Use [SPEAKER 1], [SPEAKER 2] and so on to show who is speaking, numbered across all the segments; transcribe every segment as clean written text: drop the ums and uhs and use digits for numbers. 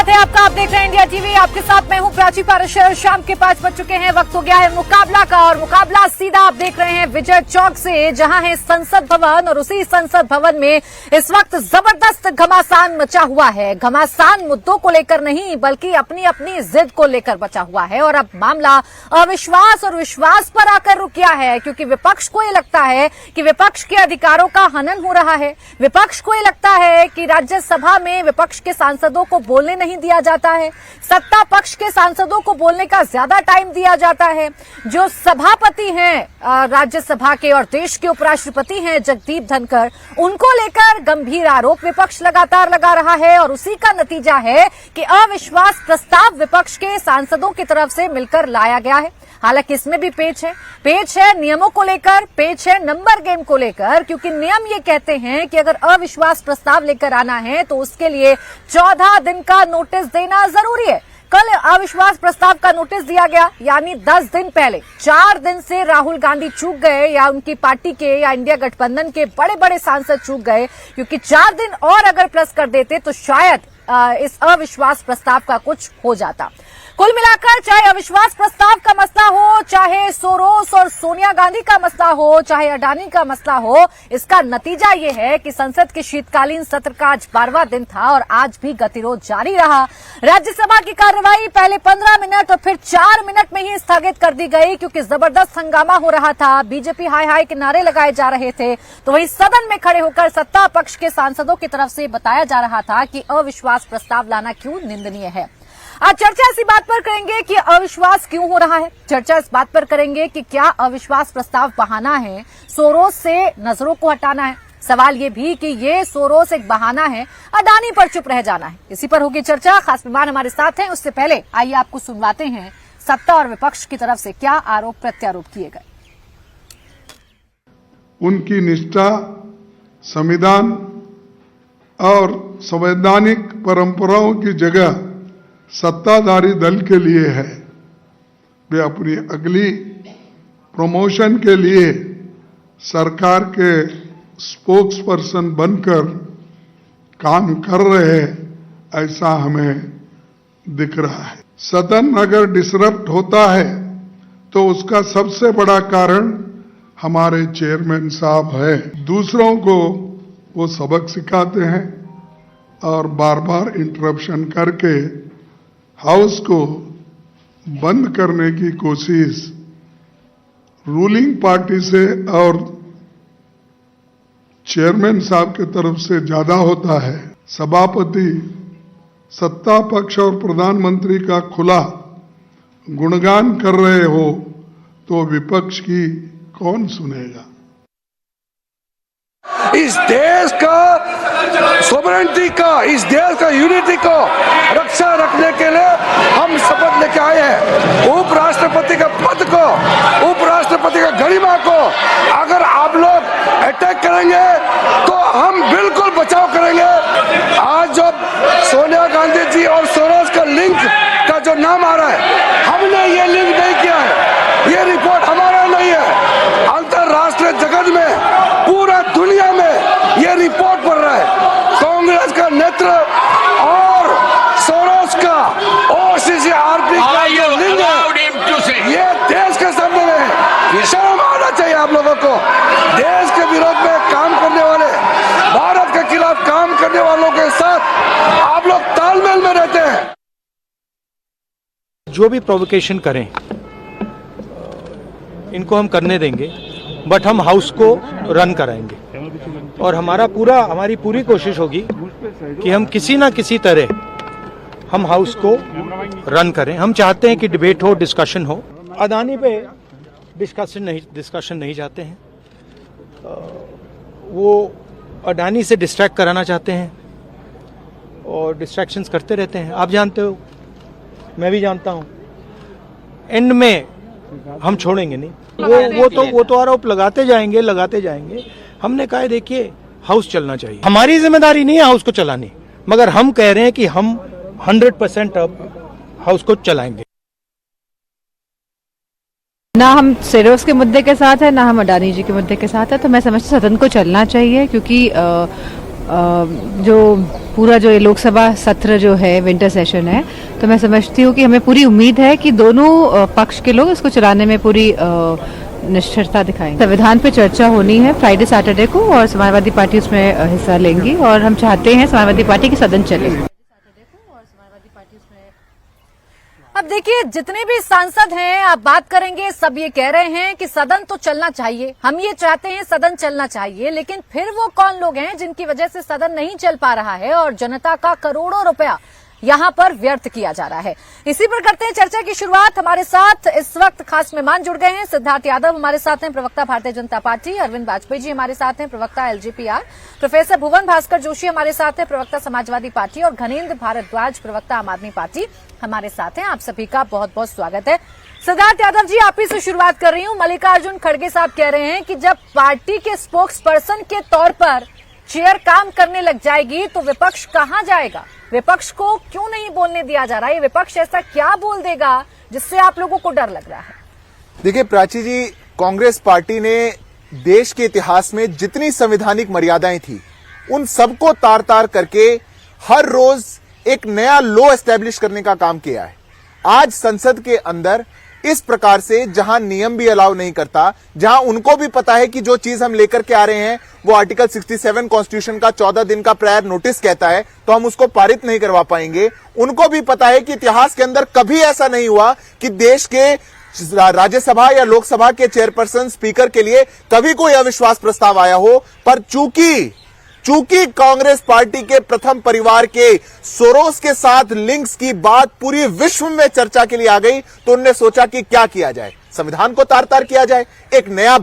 [SPEAKER 1] स्वागत है आपका। आप देख रहे हैं इंडिया टीवी। आपके साथ मैं हूं प्राची पाराशर। शाम के 5 बज चुके हैं। वक्त हो गया है मुकाबला का, और मुकाबला सीधा आप देख रहे हैं विजय चौक से, जहां है संसद भवन। और उसी संसद भवन में इस वक्त जबरदस्त घमासान मचा हुआ है। घमासान मुद्दों को लेकर नहीं, बल्कि अपनी अपनी जिद को लेकर बचा हुआ है। और अब मामला अविश्वास और विश्वास पर आकर रुक गया है, क्योंकि विपक्ष को ये लगता है कि विपक्ष के अधिकारों का हनन हो रहा है। विपक्ष को ये लगता है कि राज्यसभा में विपक्ष के सांसदों को बोलने नहीं दिया जाता है, सत्ता पक्ष के सांसदों को बोलने का ज्यादा टाइम दिया जाता है। जो सभापति हैं राज्यसभा के और देश के उपराष्ट्रपति हैं जगदीप धनखड़, उनको लेकर गंभीर आरोप विपक्ष लगातार लगा रहा है। और उसी का नतीजा है कि अविश्वास प्रस्ताव विपक्ष के सांसदों की तरफ से मिलकर लाया गया है। हालांकि इसमें भी पेच है नियमों को लेकर, पेच है नंबर गेम को लेकर, क्योंकि नियम ये कहते हैं कि अगर अविश्वास प्रस्ताव लेकर आना है तो उसके लिए 14 दिन का नोटिस देना जरूरी है। कल अविश्वास प्रस्ताव का नोटिस दिया गया, यानी 10 दिन पहले। 4 दिन से राहुल गांधी चूक गए, या उनकी पार्टी के या इंडिया गठबंधन के बड़े बड़े सांसद चूक गए, क्योंकि 4 दिन और अगर प्लस कर देते तो शायद इस अविश्वास प्रस्ताव का कुछ हो जाता। कुल मिलाकर चाहे अविश्वास प्रस्ताव का मसला हो, चाहे सोरोस और सोनिया गांधी का मसला हो, चाहे अडानी का मसला हो, इसका नतीजा ये है कि संसद के शीतकालीन सत्र का आज 12वां दिन था और आज भी गतिरोध जारी रहा। राज्यसभा की कार्रवाई पहले 15 मिनट और फिर 4 मिनट में ही स्थगित कर दी गई, क्योंकि जबरदस्त हंगामा हो रहा था। बीजेपी हाय हाय के नारे लगाए जा रहे थे, तो वहीं सदन में खड़े होकर सत्ता पक्ष के सांसदों की तरफ से बताया जा रहा था कि अविश्वास प्रस्ताव लाना क्यों निंदनीय है। आज चर्चा इसी बात पर करेंगे कि अविश्वास क्यों हो रहा है। चर्चा इस बात पर करेंगे कि क्या अविश्वास प्रस्ताव बहाना है, सोरोस से नजरों को हटाना है। सवाल ये भी कि ये सोरोस एक बहाना है, अडानी पर चुप रह जाना है। इसी पर होगी चर्चा। खास मेहमान हमारे साथ हैं। उससे पहले आइए आपको सुनवाते हैं सत्ता और विपक्ष की तरफ से क्या आरोप प्रत्यारोप किए गए।
[SPEAKER 2] उनकी निष्ठा संविधान और संवैधानिक परंपराओं की जगह सत्ताधारी दल के लिए है। वे अपनी अगली प्रमोशन के लिए सरकार के स्पोक्स पर्सन बनकर काम कर रहे हैं, ऐसा हमें दिख रहा है। सदन अगर डिसरप्ट होता है तो उसका सबसे बड़ा कारण हमारे चेयरमैन साहब है। दूसरों को वो सबक सिखाते हैं और बार बार इंटरप्शन करके हाउस को बंद करने की कोशिश रूलिंग पार्टी से और चेयरमैन साहब की तरफ से ज्यादा होता है। सभापति सत्ता पक्ष और प्रधानमंत्री का खुला गुणगान कर रहे हो तो विपक्ष की कौन सुनेगा।
[SPEAKER 3] इस देश का सोवरेनिटी का, इस देश का यूनिटी को रक्षा रखने के लिए हम शपथ लेके आए हैं। उपराष्ट्रपति का पद को, उपराष्ट्रपति का गरिमा को अगर आप लोग अटैक करेंगे तो हम बिल्कुल बचाव करेंगे। आज जो सोनिया गांधी जी और सोरोस का लिंक का जो नाम आ रहा है, हमने ये लिंक नहीं किया है। ये रिपोर्ट हमारा नहीं है। अंतरराष्ट्रीय जगत में, पूरा दुनिया में ये रिपोर्ट पढ़ रहा है। कांग्रेस का नेतृत्व और सोरोस का OCCRP का ये लिंक है, ये देश के सामने है। शर्म आना चाहिए आप लोगों को। देश के विरोध में काम करने वाले, भारत के खिलाफ काम करने वालों के साथ आप लोग तालमेल में रहते हैं।
[SPEAKER 4] जो भी प्रोवोकेशन करें इनको हम करने देंगे, बट हम हाउस को रन कराएंगे। और हमारी पूरी कोशिश होगी कि हम किसी ना किसी तरह हम हाउस को रन करें। हम चाहते हैं कि डिबेट हो, डिस्कशन हो। अडानी पे डिस्कशन नहीं चाहते हैं। वो अडानी से डिस्ट्रैक्ट कराना चाहते हैं और डिस्ट्रैक्शंस करते रहते हैं। आप जानते हो, मैं भी जानता हूँ। एंड में हम छोड़ेंगे नहीं। वो तो आरोप लगाते जाएंगे। हमने कहा है देखिए, हाउस चलना चाहिए। हमारी जिम्मेदारी नहीं है हाउस को चलानी, मगर हम कह रहे हैं कि हम 100% अब हाउस को चलाएंगे।
[SPEAKER 5] ना हम सोरोस के मुद्दे के साथ है, ना हम अडानी जी के मुद्दे के साथ है। तो मैं समझती सदन को चलना चाहिए, क्योंकि जो पूरा जो ये लोकसभा सत्र जो है विंटर सेशन है, तो मैं समझती हूँ कि हमें पूरी उम्मीद है कि दोनों पक्ष के लोग इसको चलाने में पूरी निष्ठता दिखाएंगे। संविधान पे चर्चा होनी है फ्राइडे सैटरडे को, और समाजवादी पार्टी उसमें हिस्सा लेंगी, और हम चाहते हैं समाजवादी पार्टी की सदन चले।
[SPEAKER 1] अब देखिए, जितने भी सांसद हैं आप बात करेंगे, सब ये कह रहे हैं कि सदन तो चलना चाहिए, हम ये चाहते हैं सदन चलना चाहिए, लेकिन फिर वो कौन लोग हैं जिनकी वजह से सदन नहीं चल पा रहा है और जनता का करोड़ों रुपया यहां पर व्यर्थ किया जा रहा है। इसी पर करते हैं चर्चा की शुरुआत। हमारे साथ इस वक्त खास मेहमान जुड़ गए हैं। सिद्धार्थ यादव हमारे साथ हैं, प्रवक्ता भारतीय जनता पार्टी। अरविंद वाजपेयी जी हमारे साथ हैं, प्रवक्ता एलजेपीआर। प्रोफेसर भुवन भास्कर जोशी हमारे साथ हैं, प्रवक्ता समाजवादी पार्टी। और घनेन्द्र भारद्वाज, प्रवक्ता आम आदमी पार्टी हमारे साथ हैं। आप सभी का बहुत बहुत स्वागत है। सिद्धार्थ यादव जी, आप ही से शुरुआत कर रही हूं। मल्लिकार्जुन खड़गे साहब कह रहे हैं कि जब पार्टी के स्पोक्स पर्सन के तौर पर चेयर काम करने लग जाएगी तो विपक्ष कहां जाएगा? विपक्ष को क्यों नहीं बोलने दिया जा रहा है? ये विपक्ष ऐसा क्या बोल देगा जिससे आप लोगों को डर लग रहा है?
[SPEAKER 6] देखिए प्राची जी, कांग्रेस पार्टी ने देश के इतिहास में जितनी संवैधानिक मर्यादाएं थी उन सबको तार तार करके हर रोज एक नया लॉ एस्टेब्लिश करने का काम किया है। आज संसद के अंदर इस प्रकार से जहां नियम भी अलाउ नहीं करता, जहां उनको भी पता है कि जो चीज हम लेकर के आ रहे हैं वो आर्टिकल 67 कॉन्स्टिट्यूशन का 14 दिन का प्रायर नोटिस कहता है, तो हम उसको पारित नहीं करवा पाएंगे। उनको भी पता है कि इतिहास के अंदर कभी ऐसा नहीं हुआ कि देश के राज्यसभा या लोकसभा के चेयरपर्सन स्पीकर के लिए कभी कोई अविश्वास प्रस्ताव आया हो। पर चूंकि कांग्रेस पार्टी के प्रथम परिवार के सोरोस के साथ लिंक्स की बात पूरी विश्व में चर्चा के लिए आ गई, तो उन्होंने सोचा कि क्या किया जाए, संविधान को तार तार किया जाए, एक नया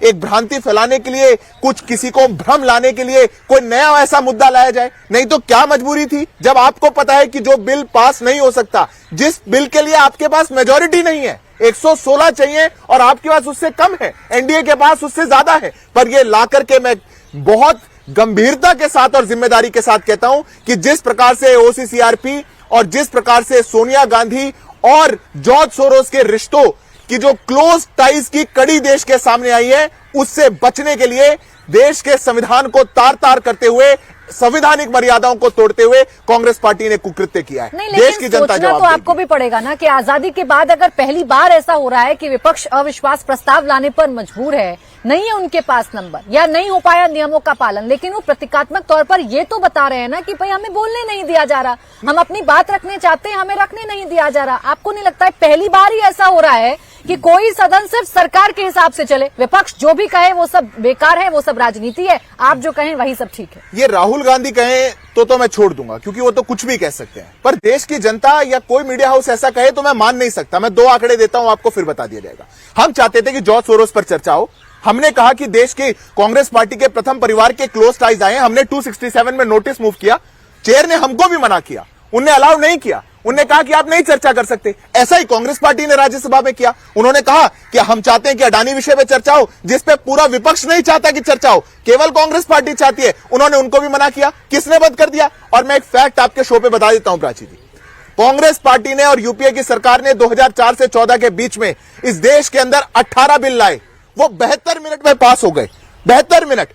[SPEAKER 6] एक भ्रांति फैलाने के लिए, कुछ किसी को भ्रम लाने के लिए कोई नया ऐसा मुद्दा लाया जाए। नहीं तो क्या मजबूरी थी, जब आपको पता है कि जो बिल पास नहीं हो सकता, जिस बिल के लिए आपके पास मेजॉरिटी नहीं है, 116 चाहिए और आपके पास उससे कम है, एनडीए के पास उससे ज्यादा है, पर ये ला करके मैं बहुत गंभीरता के साथ और जिम्मेदारी के साथ कहता हूं कि जिस प्रकार से ओसीसीआरपी और जिस प्रकार से सोनिया गांधी और जॉर्ज सोरोस के रिश्तों की जो क्लोज टाइज की कड़ी देश के सामने आई है, उससे बचने के लिए देश के संविधान को तार तार करते हुए, संवैधानिक मर्यादाओं को तोड़ते हुए कांग्रेस पार्टी ने कुकृत्य किया है।
[SPEAKER 1] नहीं,
[SPEAKER 6] देश की जनता
[SPEAKER 1] जवाब तो आपको भी पड़ेगा ना कि आजादी के बाद अगर पहली बार ऐसा हो रहा है कि विपक्ष अविश्वास प्रस्ताव लाने पर मजबूर है, नहीं है उनके पास नंबर या नहीं हो पाया नियमों का पालन, लेकिन वो प्रतीकात्मक तौर पर ये तो बता रहे हैं ना कि भाई हमें बोलने नहीं दिया जा रहा, हम अपनी बात रखने चाहते हैं, हमें रखने नहीं दिया जा रहा। आपको नहीं लगता है पहली बार ही ऐसा हो रहा है कि कोई सदन सिर्फ सरकार के हिसाब से चले, विपक्ष जो भी कहे वो सब बेकार है, वो सब राजनीति है, आप जो कहें वही सब ठीक है? ये
[SPEAKER 6] राहुल गांधी कहें तो मैं छोड़ दूंगा, क्योंकि वो तो कुछ भी कह सकते हैं, पर देश की जनता या कोई मीडिया हाउस ऐसा कहे तो मैं मान नहीं सकता। मैं 2 आंकड़े देता हूं आपको, फिर बता दिया जाएगा। हम चाहते थे कि जॉर्ज सोरोस पर चर्चा हो। हमने कहा कि देश के कांग्रेस पार्टी के प्रथम परिवार के क्लोज टाइज आए, हमने 267 में नोटिस मूव किया, चेयर ने हमको भी मना किया, उनने अलाउ नहीं किया, उन्होंने कहा कि आप नहीं चर्चा कर सकते। ऐसा ही कांग्रेस पार्टी ने राज्यसभा में किया, उन्होंने कहा कि हम चाहते हैं कि अडानी विषय पे चर्चा हो, जिस पे पूरा विपक्ष नहीं चाहता कि चर्चा हो, केवल कांग्रेस पार्टी चाहती है, उन्होंने उनको भी मना किया। किसने बंद कर दिया? और मैं एक फैक्ट आपके शो पे बता देता हूं प्राची जी, कांग्रेस पार्टी ने और यूपीए की सरकार ने 2004 से 14 के बीच में इस देश के अंदर 18 बिल लाए, वो 72 मिनट में पास हो गए। 72 मिनट,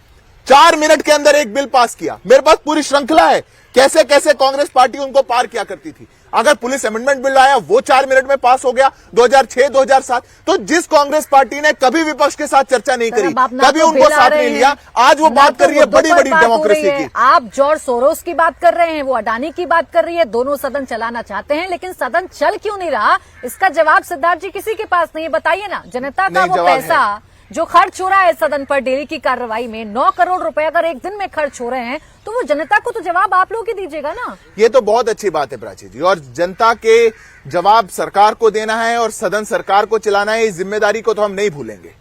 [SPEAKER 6] 4 मिनट के अंदर एक बिल पास किया। मेरे पास पूरी श्रृंखला है कैसे कैसे कांग्रेस पार्टी उनको पार किया करती थी। अगर पुलिस अमेंडमेंट बिल आया वो 4 मिनट में पास हो गया 2006 2007। तो जिस कांग्रेस पार्टी ने कभी विपक्ष के साथ चर्चा नहीं करी, कभी उनको साथ नहीं लिया, आज वो बात कर रही है बड़ी बड़ी डेमोक्रेसी की।
[SPEAKER 1] आप जॉर्ज सोरोस की बात कर रहे हैं, वो अडानी की बात कर रही है, दोनों सदन चलाना चाहते हैं, लेकिन सदन चल क्यों नहीं रहा? इसका जवाब सिद्धार्थ जी किसी के पास नहीं है। बताइए ना, जनता का वो पैसा जो खर्च हो रहा है सदन पर डेली की कार्रवाई में, 9 करोड़ रुपए अगर एक दिन में खर्च हो रहे हैं, तो वो जनता को तो जवाब आप लोग ही दीजिएगा ना।
[SPEAKER 6] ये तो बहुत अच्छी बात है प्राची जी, और जनता के जवाब सरकार को देना है और सदन सरकार को चलाना है, इस जिम्मेदारी को तो हम नहीं भूलेंगे।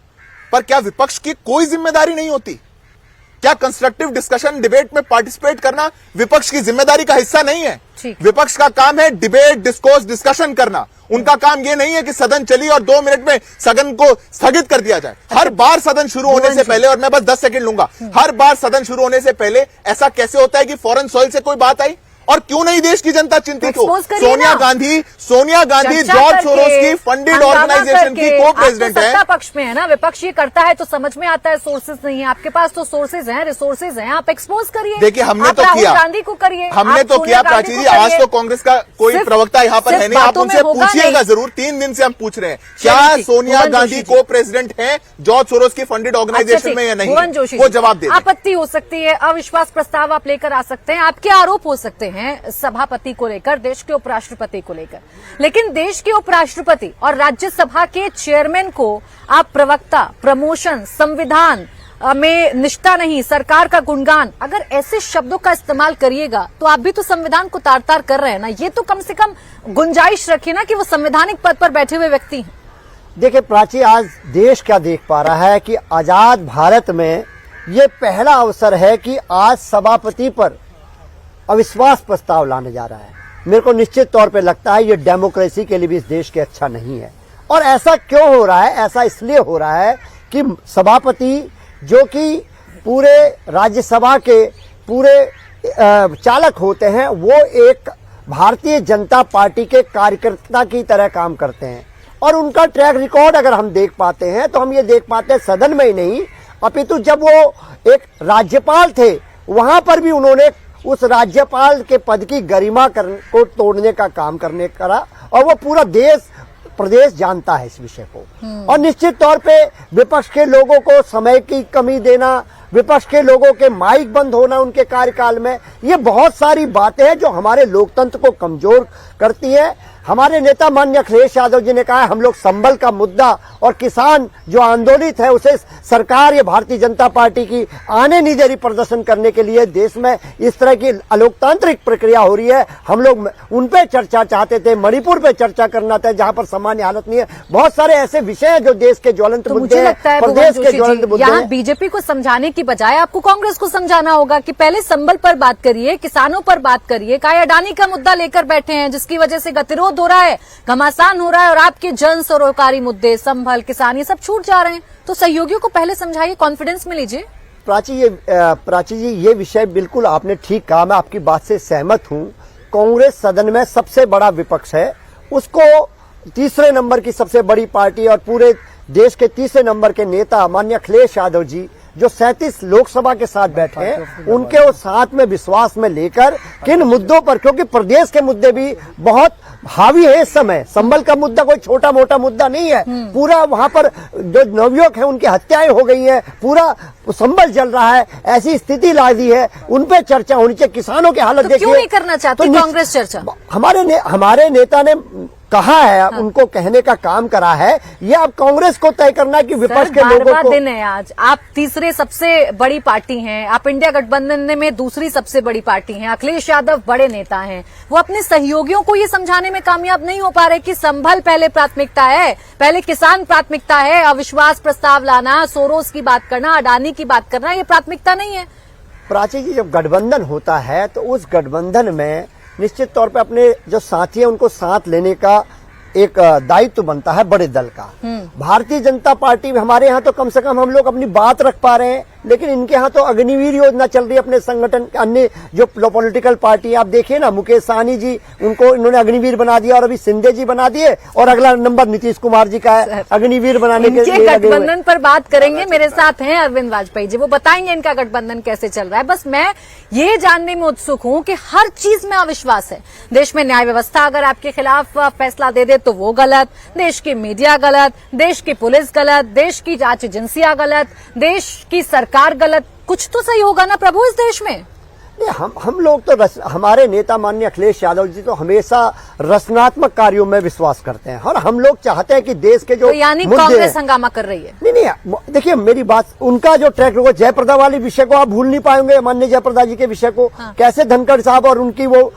[SPEAKER 6] पर क्या विपक्ष की कोई जिम्मेदारी नहीं होती? क्या कंस्ट्रक्टिव डिस्कशन डिबेट में पार्टिसिपेट करना विपक्ष की जिम्मेदारी का हिस्सा नहीं है? विपक्ष का काम है डिबेट, डिस्कोर्स, डिस्कशन करना। उनका काम यह नहीं है कि सदन चली और 2 मिनट में सदन को स्थगित कर दिया जाए। हर बार सदन शुरू होने से पहले, और मैं बस 10 सेकंड लूंगा, हर बार सदन शुरू होने से पहले ऐसा कैसे होता है कि फॉरेन सॉइल से कोई बात आई और क्यों नहीं देश की जनता चिंतित हो?
[SPEAKER 1] Expose करिए
[SPEAKER 6] सोनिया
[SPEAKER 1] ना।
[SPEAKER 6] गांधी
[SPEAKER 1] चर्चा
[SPEAKER 6] जॉर्ज
[SPEAKER 1] करके,
[SPEAKER 6] सोरोस की फंडेड
[SPEAKER 1] हंगामा
[SPEAKER 6] ऑर्गेनाइजेशन की
[SPEAKER 1] करके,
[SPEAKER 6] को
[SPEAKER 1] आप तो
[SPEAKER 6] प्रेसिडेंट है।
[SPEAKER 1] सत्ता पक्ष में है ना, विपक्ष ये करता है तो समझ में आता है सोर्सेज नहीं है आपके पास, तो सोर्सेज हैं, रिसोर्सेज हैं, आप एक्सपोज करिए।
[SPEAKER 6] देखिए हमने
[SPEAKER 1] आप
[SPEAKER 6] तो
[SPEAKER 1] राहुल
[SPEAKER 6] किया,
[SPEAKER 1] गांधी को करिए,
[SPEAKER 6] हमने
[SPEAKER 1] आप
[SPEAKER 6] तो
[SPEAKER 1] सोनिया
[SPEAKER 6] किया
[SPEAKER 1] गांधी
[SPEAKER 6] प्राची
[SPEAKER 1] को
[SPEAKER 6] जी। आज
[SPEAKER 1] करिए।
[SPEAKER 6] तो कांग्रेस का कोई
[SPEAKER 1] सिर्फ-
[SPEAKER 6] प्रवक्ता यहाँ पर
[SPEAKER 1] सिर्फ
[SPEAKER 6] है नहीं, आप
[SPEAKER 1] बातों में
[SPEAKER 6] उनसे
[SPEAKER 1] होगा
[SPEAKER 6] पूछिएगा
[SPEAKER 1] नहीं।
[SPEAKER 6] जरूर। 3 दिन से हम पूछ रहे हैं क्या
[SPEAKER 1] चलिए ठीक,
[SPEAKER 6] सोनिया
[SPEAKER 1] भुवन
[SPEAKER 6] गांधी
[SPEAKER 1] जोशी जी।
[SPEAKER 6] को प्रेसिडेंट है जॉर्ज सोरोस की फंडेड ऑर्गेनाइजेशन में या नहीं,
[SPEAKER 1] भुवन जोशी
[SPEAKER 6] वो
[SPEAKER 1] जी,
[SPEAKER 6] जवाब दे दें।
[SPEAKER 1] आपत्ति हो सकती है, अविश्वास प्रस्ताव आप लेकर आ सकते हैं, आपके आरोप हो सकते हैं सभापति को लेकर, देश के उपराष्ट्रपति को लेकर, लेकिन देश के उपराष्ट्रपति और राज्यसभा के चेयरमैन को आप प्रवक्ता, प्रमोशन, संविधान में निष्ठा नहीं, सरकार का गुणगान, अगर ऐसे शब्दों का इस्तेमाल करिएगा तो आप भी तो संविधान को तार तार कर रहे हैं ना। ये तो कम से कम गुंजाइश रखिए ना कि वो संवैधानिक पद पर बैठे हुए व्यक्ति हैं।
[SPEAKER 7] देखिए प्राची, आज देश क्या देख पा रहा है कि आजाद भारत में ये पहला अवसर है कि आज सभापति पर अविश्वास प्रस्ताव लाने जा रहा है। मेरे को निश्चित तौर पे लगता है ये डेमोक्रेसी के लिए भी इस देश के अच्छा नहीं है। और ऐसा क्यों हो रहा है? ऐसा इसलिए हो रहा है कि सभापति जो कि पूरे राज्यसभा के पूरे चालक होते हैं, वो एक भारतीय जनता पार्टी के कार्यकर्ता की तरह काम करते हैं। और उनका ट्रैक रिकॉर्ड अगर हम देख पाते हैं तो हम ये देख पाते हैं सदन में ही नहीं, अपितु जब वो एक राज्यपाल थे वहां पर भी उन्होंने उस राज्यपाल के पद की गरिमा को तोड़ने का काम करा। और वो पूरा देश प्रदेश जानता है इस विषय को। और निश्चित तौर पे विपक्ष के लोगों को समय की कमी देना, विपक्ष के लोगों के माइक बंद होना उनके कार्यकाल में, ये बहुत सारी बातें हैं जो हमारे लोकतंत्र को कमजोर करती हैं। हमारे नेता माननीय अखिलेश यादव जी ने कहा है हम लोग संबल का मुद्दा और किसान जो आंदोलित है उसे सरकार या भारतीय जनता पार्टी की आने नहीं दे रही प्रदर्शन करने के लिए। देश में इस तरह की अलोकतांत्रिक प्रक्रिया हो रही है। हम लोग उन पे चर्चा चाहते थे, मणिपुर पे चर्चा करना था जहां पर सामान्य हालत नहीं है। बहुत सारे ऐसे विषय हैं जो देश के ज्वलंत
[SPEAKER 1] तो
[SPEAKER 7] मुद्दे
[SPEAKER 1] मुझे
[SPEAKER 7] हैं,
[SPEAKER 1] लगता है
[SPEAKER 7] प्रदेश के ज्वलंत मुद्दे
[SPEAKER 1] यहाँ
[SPEAKER 7] हैं।
[SPEAKER 1] बीजेपी को समझाने की बजाय आपको कांग्रेस को समझाना होगा कि पहले संबल पर बात करिए, किसानों पर बात करिए। काय अडानी का मुद्दा लेकर बैठे हैं जिसकी वजह से गतिरोध हो रहा है, घमासान हो रहा है, और आपके जन सरोकारी मुद्दे, संभल, किसान, ये सब छूट जा रहे हैं। तो सहयोगियों को पहले समझाइए, कॉन्फिडेंस में लीजिए।
[SPEAKER 7] प्राची जी, ये विषय बिल्कुल आपने ठीक कहा, मैं आपकी बात से सहमत हूं। कांग्रेस सदन में सबसे बड़ा विपक्ष है, उसको तीसरे नंबर की सबसे बड़ी पार्टी और पूरे देश के तीसरे नंबर के नेता माननीय अखिलेश यादव जी जो 37 लोकसभा के साथ बैठे हैं, उनके वो साथ में विश्वास में लेकर किन मुद्दों पर, क्योंकि प्रदेश के मुद्दे भी बहुत हावी है इस समय। संबल का मुद्दा कोई छोटा मोटा मुद्दा नहीं है, पूरा वहां पर जो नवयुवक है उनकी हत्याएं हो गई हैं, पूरा संबल जल रहा है, ऐसी स्थिति ला दी है, उन पे चर्चा होनी चाहिए। किसानों की हालत
[SPEAKER 1] तो
[SPEAKER 7] देखिए।
[SPEAKER 1] क्यों नहीं करना चाहती कांग्रेस चर्चा?
[SPEAKER 7] हमारे नेता ने कहा है, उनको कहने का काम करा है, ये अब कांग्रेस को तय करना कि विपक्ष के लोगों को।
[SPEAKER 1] दिन है आज, आप तीसरे सबसे बड़ी पार्टी हैं, आप इंडिया गठबंधन में दूसरी सबसे बड़ी पार्टी हैं, अखिलेश यादव बड़े नेता हैं, वो अपने सहयोगियों को ये समझाने में कामयाब नहीं हो पा रहे कि संभल पहले प्राथमिकता है, पहले किसान प्राथमिकता है, अविश्वास प्रस्ताव लाना, सोरोस की बात करना, अडानी की बात करना, ये प्राथमिकता नहीं है।
[SPEAKER 7] प्राची जी, जब गठबंधन होता है तो उस गठबंधन में निश्चित तौर पे अपने जो साथी हैं उनको साथ लेने का एक दायित्व बनता है बड़े दल का। भारतीय जनता पार्टी में हमारे यहाँ तो कम से कम हम लोग अपनी बात रख पा रहे हैं, लेकिन इनके यहाँ तो अग्निवीर योजना चल रही है अपने संगठन अन्य जो पॉलिटिकल पार्टी है। आप देखिए ना, मुकेश सहनी जी, उनको इन्होंने अग्निवीर बना दिया, और अभी शिंदे जी बना दिए, और अगला नंबर नीतीश कुमार जी का है अग्निवीर बनाने के लिए।
[SPEAKER 1] गठबंधन पर बात करेंगे, मेरे साथ हैं अरविंद वाजपेयी जी, वो बताएंगे इनका गठबंधन कैसे चल रहा है। बस मैं ये जानने में उत्सुक हूं कि हर चीज में अविश्वास है। देश में न्याय व्यवस्था अगर आपके खिलाफ फैसला दे दे तो वो गलत, देश की मीडिया गलत, देश की पुलिस गलत, देश की जांच एजेंसियां गलत, देश की सरकार गलत, कुछ तो सही होगा ना प्रभु इस देश में।
[SPEAKER 7] हम लोग तो हमारे नेता माननीय अखिलेश यादव जी तो हमेशा रचनात्मक कार्यों में विश्वास करते हैं, और हम लोग चाहते हैं कि देश के जो
[SPEAKER 1] तो यानी कांग्रेस हंगामा कर रही है।
[SPEAKER 7] नहीं, देखिए मेरी बात, उनका जो ट्रैक रिकॉर्ड, जयप्रदा वाली विषय को आप भूल नहीं पाएंगे, माननीय जयप्रदा जी के विषय को। कैसे धनखड़ साहब और उनकी वो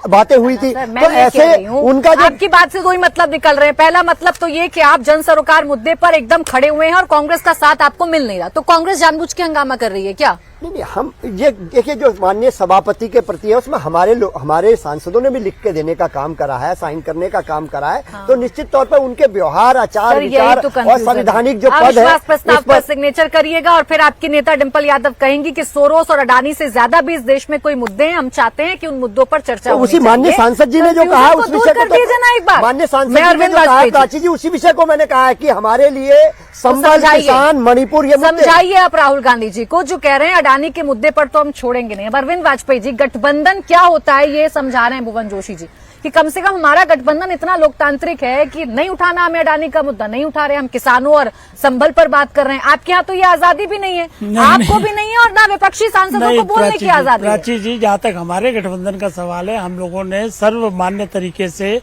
[SPEAKER 7] बातें हुई थी,
[SPEAKER 1] तो
[SPEAKER 7] ऐसे उनका जो
[SPEAKER 1] आपकी बात से दो ही मतलब निकल रहे हैं। पहला मतलब तो ये कि आप जन सरोकार मुद्दे पर एकदम खड़े हुए हैं और कांग्रेस का साथ आपको मिल नहीं रहा, तो कांग्रेस जानबूझ के हंगामा कर रही है क्या?
[SPEAKER 7] नहीं, हम ये देखिए, जो माननीय सभापति के प्रति है उसमें हमारे सांसदों ने भी लिख के देने का काम करा है, साइन करने का काम करा है। हाँ। तो निश्चित तौर पर उनके व्यवहार, आचार विचार
[SPEAKER 1] तो
[SPEAKER 7] और संवैधानिक जो पद है,
[SPEAKER 1] अविश्वास प्रस्ताव पर सिग्नेचर करिएगा और फिर आपकी नेता डिंपल यादव कहेंगी कि सोरोस और अडानी से ज्यादा भी इस देश में कोई मुद्दे हैं, हम चाहते हैं कि उन मुद्दों पर चर्चा
[SPEAKER 7] तो उसी माननीय सांसद जी ने जो कहा उस विषय को
[SPEAKER 1] एक बार
[SPEAKER 7] माननीय सांसद जी ने जो कहा प्राची जी, उसी विषय को मैंने कहा है कि हमारे लिए संबल, किसान, मणिपुर, ये
[SPEAKER 1] समझाइए आप राहुल गांधी जी को जो कह रहे हैं अडानी के मुद्दे पर तो हम छोड़ेंगे नहीं। अरविंद वाजपेयी जी, गठबंधन क्या होता है ये समझा रहे हैं भुवन जोशी जी कि कम से कम हमारा गठबंधन इतना लोकतांत्रिक है कि नहीं उठाना हमें अडानी का मुद्दा, नहीं उठा रहे, हम किसानों और संभल पर बात कर रहे हैं। आपके यहाँ तो ये आजादी भी नहीं है, आपको भी नहीं है और ना विपक्षी सांसदों को बोलने की आजादी है।
[SPEAKER 8] प्राची जी, जहाँ तक हमारे गठबंधन का सवाल है, हम लोगों ने सर्वमान्य तरीके से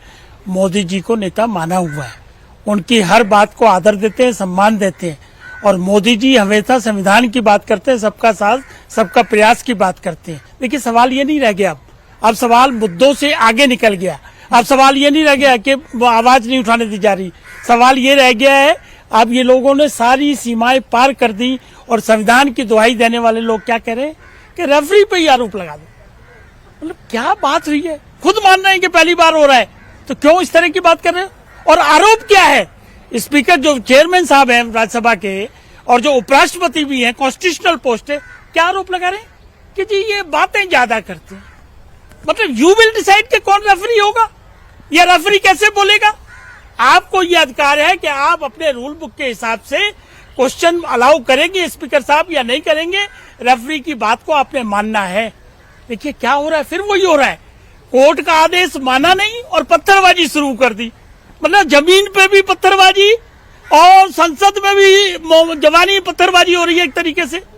[SPEAKER 8] मोदी जी को नेता माना हुआ है, उनकी हर बात को आदर देते हैं, सम्मान देते हैं और मोदी जी हमेशा संविधान की बात करते हैं, सबका साथ सबका प्रयास की बात करते हैं। देखिए, सवाल ये नहीं रह गया, अब सवाल मुद्दों से आगे निकल गया। अब सवाल ये नहीं रह गया कि वो आवाज नहीं उठाने दी जा रही, सवाल ये रह गया है अब ये लोगों ने सारी सीमाएं पार कर दी और संविधान की दुहाई देने वाले लोग क्या कह रहे हैं कि रेफरी पे ही आरोप लगा दो। मतलब क्या बात हुई है, खुद मान रहे हैं कि पहली बार हो रहा है, तो क्यों इस तरह की बात कर रहे हो? और आरोप क्या है? स्पीकर जो चेयरमैन साहब हैं राज्यसभा के और जो उपराष्ट्रपति भी हैं, कॉन्स्टिट्यूशनल पोस्ट है, क्या आरोप लगा रहे हैं कि जी ये बातें ज्यादा करते हैं। मतलब यू विल डिसाइड कि कौन रेफरी होगा या रेफरी कैसे बोलेगा? आपको ये अधिकार है कि आप अपने रूल बुक के हिसाब से क्वेश्चन अलाउ करेंगे स्पीकर साहब या नहीं करेंगे, रेफरी की बात को आपने मानना है। देखिए क्या हो रहा है, फिर वही हो रहा है, कोर्ट का आदेश माना नहीं और पत्थरबाजी शुरू कर दी। मतलब जमीन पे भी पत्थरबाजी और संसद में भी जवानी पत्थरबाजी हो रही है एक तरीके से।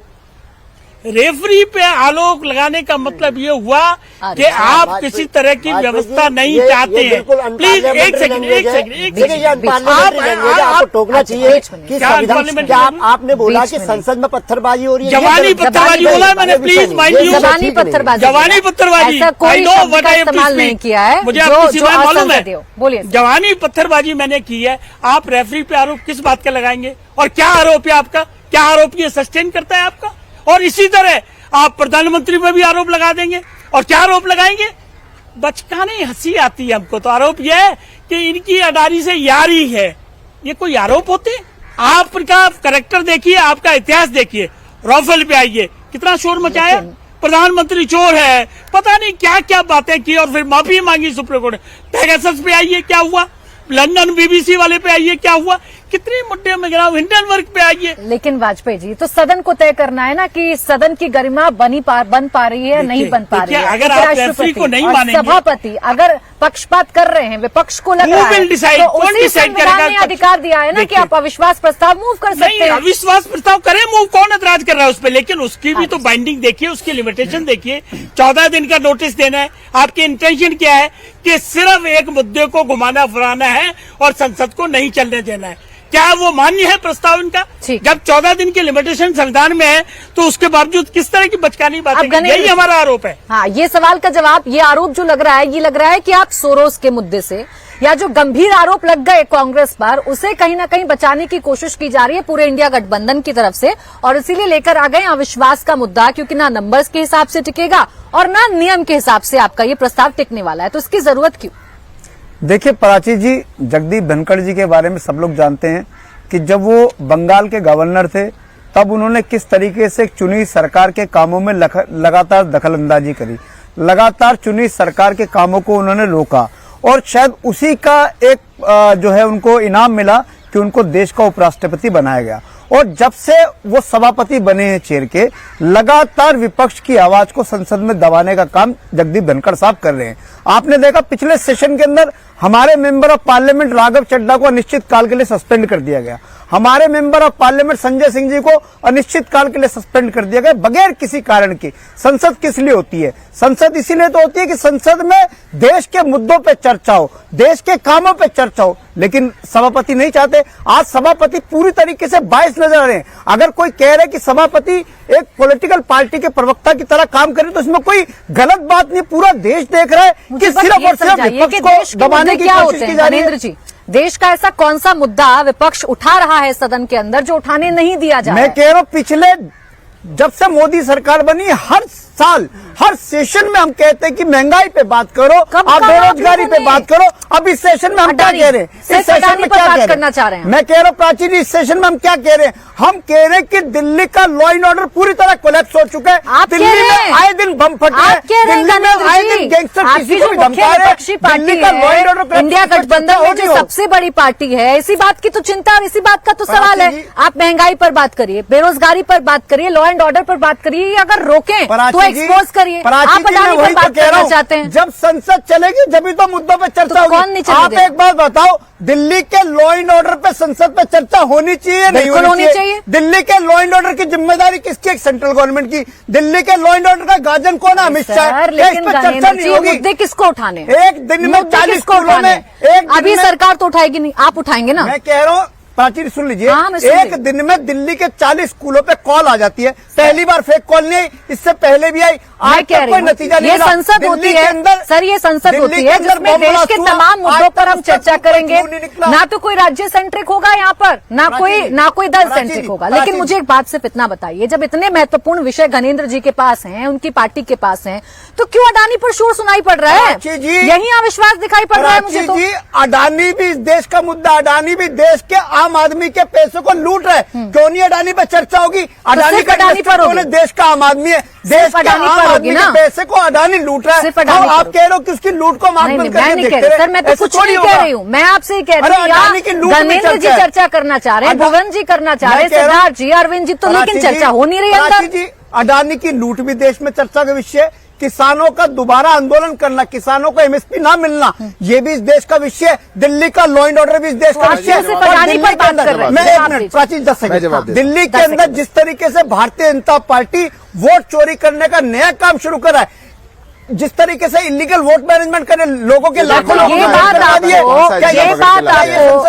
[SPEAKER 8] रेफरी पे आरोप लगाने का मतलब ये हुआ कि आप किसी तरह की व्यवस्था नहीं चाहते हैं। प्लीज एक सेकंड
[SPEAKER 7] आपको टोकना चाहिए कि संविधान, आपने बोला कि संसद में पत्थरबाजी हो रही है,
[SPEAKER 8] जवानी पत्थरबाजी बोला है मैंने, प्लीज माइंड यू,
[SPEAKER 1] जवानी पत्थरबाजी,
[SPEAKER 8] जवानी पत्थरबाजी,
[SPEAKER 1] कोई शब्द का इस्तेमाल नहीं किया है,
[SPEAKER 8] मुझे आपकी सीमाएं मालूम है।
[SPEAKER 1] बोलिए,
[SPEAKER 8] जवानी पत्थरबाजी मैंने की है, आप रेफरी पे आरोप किस बात का लगाएंगे? और क्या आरोप है आपका, क्या आरोप ये सस्टेन करता है आपका? और इसी तरह आप प्रधानमंत्री पे भी आरोप लगा देंगे और क्या आरोप लगाएंगे? बचकाने हंसी आती है हमको। तो आरोप यह है कि इनकी अडानी से यारी है, ये कोई आरोप होते हैं? आपका कैरेक्टर देखिए, आपका इतिहास देखिए, राफेल पे आइए कितना शोर मचाया, प्रधानमंत्री चोर है, पता नहीं क्या क्या बातें की और फिर माफी मांगी सुप्रीम कोर्ट। पेगासस पे आइए क्या हुआ, लंदन बीबीसी वाले पे आइए क्या हुआ, कितने मुद्दे में गिरा, हिंडनबर्ग पे आइए।
[SPEAKER 1] लेकिन वाजपेयी जी, तो सदन को तय करना है ना कि सदन की गरिमा बन पा रही है, नहीं बन पा रही है।
[SPEAKER 8] अगर आप रेफरी को नहीं मानेंगे,
[SPEAKER 1] सभापति अगर पक्षपात कर रहे हैं, विपक्ष को लग रहा है, तो उसी संविधान ने अधिकार दिया है ना कि आप अविश्वास प्रस्ताव मूव कर सकते हैं।
[SPEAKER 8] अविश्वास प्रस्ताव करें मूव, कौन ऐतराज कर रहा है उस पर? लेकिन उसकी भी तो बाइंडिंग देखिए, उसकी लिमिटेशन देखिए। 14 दिन का नोटिस देना है, आपकी इंटेंशन क्या है कि सिर्फ एक मुद्दे को घुमाना फिराना है और संसद को नहीं चलने देना है। क्या वो मान्य है प्रस्ताव इनका? जब 14 दिन की लिमिटेशन संविधान में है तो उसके बावजूद किस तरह की बचकानी बातें, यही हमारा आरोप है।
[SPEAKER 1] हाँ, ये सवाल का जवाब, ये आरोप जो लग रहा है, ये लग रहा है कि आप सोरोस के मुद्दे से या जो गंभीर आरोप लग गए कांग्रेस पर, उसे कहीं ना कहीं बचाने की कोशिश की जा रही है पूरे इंडिया गठबंधन की तरफ से, और इसीलिए लेकर आ गए अविश्वास का मुद्दा, क्योंकि ना नंबर्स के हिसाब से टिकेगा और ना नियम के हिसाब से आपका ये प्रस्ताव टिकने वाला है। तो इसकी जरूरत क्यों?
[SPEAKER 9] देखिए प्राची जी, जगदीप धनखड़ जी के बारे में सब लोग जानते हैं कि जब वो बंगाल के गवर्नर थे तब उन्होंने किस तरीके से चुनी सरकार के कामों में लगातार दखलंदाजी करी, लगातार चुनी सरकार के कामों को उन्होंने रोका और शायद उसी का एक जो है उनको इनाम मिला कि उनको देश का उपराष्ट्रपति बनाया गया। और जब से वो सभापति बने हैं चेयर के, लगातार विपक्ष की आवाज को संसद में दबाने का काम जगदीप धनखड़ साहब कर रहे हैं। आपने देखा पिछले सेशन के अंदर हमारे member of parliament Raghav Chadha को अनिश्चित काल के लिए सस्पेंड कर दिया गया, हमारे member of parliament Sanjay Singh ji को अनिश्चित काल के लिए सस्पेंड कर दिया गया बगैर किसी कारण के। संसद किस लिए होती है? संसद इसीलिए तो होती है कि संसद में देश के मुद्दों पे चर्चा हो, देश के कामों पे चर्चा हो, लेकिन सभापति नहीं चाहते। आज सभापति पूरी तरीके से बायस नजर आ रहे हैं। अगर कोई कह रहा है कि सभापति एक पॉलिटिकल पार्टी के प्रवक्ता की तरह काम करे तो इसमें कोई गलत बात नहीं। पूरा देश देख रहा है कि सिर्फ और सिर्फ विपक्ष को दबाने की कोशिश की जा रही है।
[SPEAKER 1] देश का ऐसा कौन सा मुद्दा विपक्ष उठा रहा है सदन के अंदर जो उठाने नहीं दिया जा रहा है?
[SPEAKER 9] मैं कह रहा हूं पिछले जब से मोदी सरकार बनी हर साल हर सेशन में हम कहते हैं कि महंगाई पे बात करो, आप बेरोजगारी पे बात करो। अब इस सेशन में हम क्या कह रहे हैं? इस सेशन में क्या कह
[SPEAKER 1] करना चाह रहे हैं?
[SPEAKER 9] मैं कह रहा हूँ प्राची जी, इस सेशन में हम क्या कह रहे हैं? हम कह रहे हैं कि दिल्ली का लॉ एंड ऑर्डर पूरी तरह कोलैप्स हो चुका है। दिल्ली में आए दिन बम फट रहे हैं, दिल्ली में आए दिन गैंगस्टर किसी को भी धमका रहे हैं। दिल्ली का लॉ एंड ऑर्डर
[SPEAKER 1] इंडिया गठबंधन में जो सबसे बड़ी पार्टी है, इसी बात की तो चिंता और इसी बात का तो सवाल है। आप महंगाई पर बात करिए, बेरोजगारी पर बात करिए, लॉ एंड ऑर्डर पर बात करिए, अगर रोकें तो एक्सपोज करिए। आप अडानी पर बात करना चाहते हैं?
[SPEAKER 9] जब संसद चलेगी जब तो मुद्दों पे चर्चा होगी।
[SPEAKER 1] कौन नहीं चलेगा?
[SPEAKER 9] आप एक बात बताओ, दिल्ली के लॉ एंड ऑर्डर पे संसद पे चर्चा होनी चाहिए, नहीं होनी चाहिए? दिल्ली के लॉ एंड ऑर्डर की जिम्मेदारी किसकी है? सेंट्रल गवर्नमेंट की। दिल्ली के लॉ एंड ऑर्डर का गार्जियन कौन है? अमित शाह।
[SPEAKER 1] लेकिन
[SPEAKER 9] चर्चा नहीं होगी।
[SPEAKER 1] मुद्दे किसको उठाने?
[SPEAKER 9] एक दिन में 40 स्कूलों में
[SPEAKER 1] अभी सरकार तो उठाएगी नहीं, आप उठाएंगे ना?
[SPEAKER 9] मैं कह रहा हूँ प्राची सुन लीजिए, एक दिन में दिल्ली के 40 स्कूलों पे कॉल आ जाती है। पहली बार फेक कॉल नहीं, इससे पहले भी आई, आज तक कोई नतीजा नहीं।
[SPEAKER 1] ये संसद होती है सर, ये संसद होती है जिसमें देश के तमाम मुद्दों पर हम चर्चा करेंगे। ना तो कोई राज्य सेंट्रिक होगा यहाँ पर, ना कोई दल सेंट्रिक होगा। लेकिन मुझे एक बात सिर्फ इतना बताइए, जब इतने महत्वपूर्ण विषय घनेंद्र जी के पास हैं, उनकी पार्टी के पास हैं, तो क्यों अडानी पर शोर सुनाई पड़ रहा है? यही अविश्वास दिखाई पड़ रहा है मुझे तो।
[SPEAKER 9] अडानी भी इस देश का मुद्दा, अडानी भी देश के आम आदमी के पैसों को लूट रहे। क्यों नहीं अडानी पर चर्चा होगी? अडानी का देश का आम आदमी है, देश के आम आदमी के पैसे को अडानी लूट रहा है। आप कह रहे हो कि उसकी लूट को माफ बंद करके देखते रहे?
[SPEAKER 1] सर मैं तो कुछ नहीं कह रही हूँ, मैं आपसे ही कह रही हूँ। धर्मेंद्र जी चर्चा करना चाह रहे हैं, भुवन जी करना चाह रहे हैं, सिद्धार्थ जी, अरविंद जी, तो लेकिन चर्चा हो नहीं रही अंदर।
[SPEAKER 9] अडानी की लूट भी देश में चर्चा का विषय, किसानों का दोबारा आंदोलन करना, किसानों को एमएसपी ना मिलना, ये भी इस देश का विषय है। दिल्ली का लॉ एंड ऑर्डर भी इस देश का विषय है। मैं 1 मिनट प्राची 10 सेकंड। दिल्ली के अंदर जिस तरीके से भारतीय जनता पार्टी वोट चोरी करने का नया काम शुरू कर रहा है, जिस तरीके से इलीगल वोट मैनेजमेंट करने लोगों के लाखों लोगों
[SPEAKER 1] ये बात आपको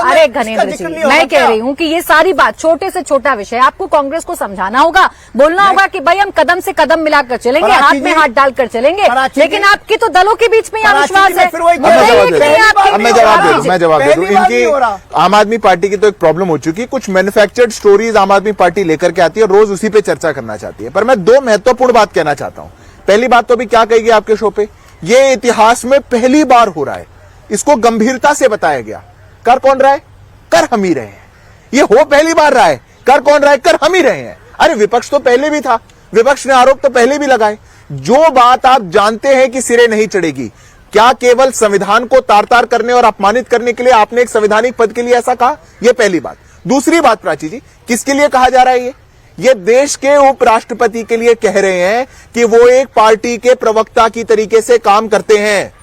[SPEAKER 1] अरे घनेंद्र जी, मैं कह रही हूँ कि ये सारी बात छोटे से छोटा विषय आपको कांग्रेस को समझाना होगा, बोलना होगा कि भाई हम कदम से कदम मिलाकर चलेंगे, हाथ में हाथ डालकर चलेंगे। लेकिन आपकी तो दलों के बीच में यह विश्वास है।
[SPEAKER 6] मैं जवाब दे दूं। इनकी आम आदमी पार्टी की तो एक प्रॉब्लम हो चुकी है, कुछ मैन्युफैक्चर्ड स्टोरीज आम आदमी पार्टी लेकर के आती है और रोज उसी पे चर्चा करना चाहती है। पर मैं 2 महत्वपूर्ण बात कहना चाहता हूं। पहली बात तो अभी क्या कही गई आपके शो पे, ये इतिहास में पहली बार हो रहा है, इसको गंभीरता से बताया गया। कर कौन रहा है? कर हम ही रहे हैं। ये हो पहली बार रहा है, कर कौन रहा है? कर हम ही रहे हैं। अरे विपक्ष तो पहले भी था, विपक्ष ने आरोप तो पहले भी लगाए। जो बात आप जानते हैं कि सिरे नहीं चढ़ेगी, क्या केवल संविधान को तार तार करने और अपमानित करने के लिए आपने एक संवैधानिक पद के लिए ऐसा कहा? यह पहली बात। दूसरी बात प्राची जी, किसके लिए कहा जा रहा है? ये देश के उपराष्ट्रपति के लिए कह रहे हैं कि वो एक पार्टी के प्रवक्ता की तरीके से काम करते हैं।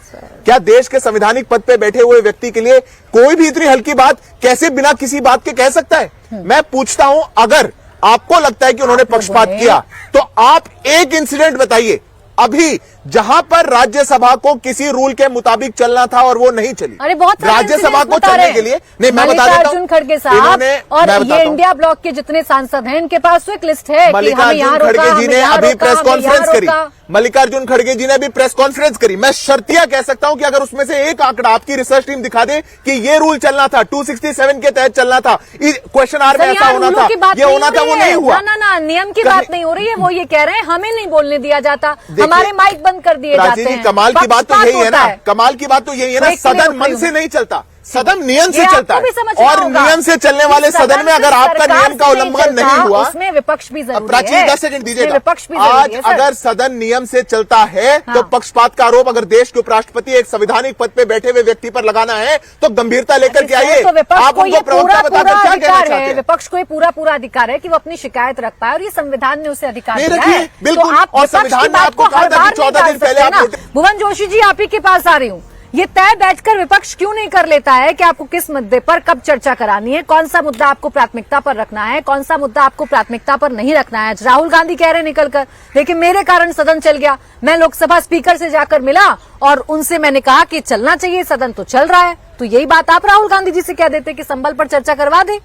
[SPEAKER 6] क्या देश के संवैधानिक पद पे बैठे हुए व्यक्ति के लिए कोई भी इतनी हल्की बात कैसे बिना किसी बात के कह सकता है? मैं पूछता हूं, अगर आपको लगता है कि उन्होंने पक्षपात किया तो आप एक इंसिडेंट बताइए अभी जहां पर राज्यसभा को किसी रूल के मुताबिक चलना था और वो नहीं चली।
[SPEAKER 1] अरे बहुत
[SPEAKER 6] राज्यसभा को चलने के लिए नहीं, मैं बता देता हूं।
[SPEAKER 1] मल्लिकार्जुन खड़गे साहब और ये इंडिया ब्लॉक के जितने सांसद हैं, इनके पास तो एक लिस्ट है।
[SPEAKER 6] मल्लिकार्जुन खड़गे जी ने अभी प्रेस कॉन्फ्रेंस करी, मल्लिकार्जुन खड़गे जी ने भी प्रेस कॉन्फ्रेंस करी। मैं शर्तिया कह सकता हूं कि अगर उसमें से एक आंकड़ा आपकी रिसर्च टीम दिखा दे कि ये रूल चलना था, 267 के तहत चलना था, क्वेश्चन आर में ऐसा होना था, ये होना था, वो नहीं हुआ।
[SPEAKER 1] ना नियम की बात नहीं हो रही है, वो ये कह रहे हैं हमें नहीं बोलने दिया जाता, हमारे माइक बंद कर दिए जाते हैं।
[SPEAKER 6] कमाल की बात तो यही है ना, कमाल की बात तो यही है ना, सदन मन से नहीं चलता, सदन नियम से चलता है। और नियम से चलने वाले सदन में अगर आपका नियम का उल्लंघन नहीं हुआ,
[SPEAKER 1] उसमें विपक्ष भी जरूरी
[SPEAKER 6] प्राची
[SPEAKER 1] है।
[SPEAKER 6] 10 सेकंड दीजिएगा।
[SPEAKER 1] विपक्ष भी
[SPEAKER 6] आज अगर सदन नियम से चलता है तो पक्षपात का आरोप अगर देश के उपराष्ट्रपति एक संवैधानिक पद पे बैठे हुए व्यक्ति पर लगाना है तो गंभीरता लेकर के आइए। आप उनको प्रवक्ता बताकर क्या कहना चाहते हैं?
[SPEAKER 1] विपक्ष को पूरा अधिकार है कि वो अपनी शिकायत रख पाए और ये संविधान ने उसे अधिकार दिया है।
[SPEAKER 6] बिल्कुल, और संविधान ने आपको कहा था कि 14 दिन पहले आप।
[SPEAKER 1] भुवन जोशी जी, आप ही के पास आ रही हूँ। ये तय बैठकर विपक्ष क्यों नहीं कर लेता है कि आपको किस मुद्दे पर कब चर्चा करानी है, कौन सा मुद्दा आपको प्राथमिकता पर रखना है, कौन सा मुद्दा आपको प्राथमिकता पर नहीं रखना है? राहुल गांधी कह रहे निकलकर, लेकिन मेरे कारण सदन चल गया। मैं लोकसभा स्पीकर से जाकर मिला और उनसे मैंने कहा कि चलना चाहिए, सदन तो चल रहा है। तो यही बात आप राहुल गांधी जी से कह देते कि संबल पर चर्चा करवा दे।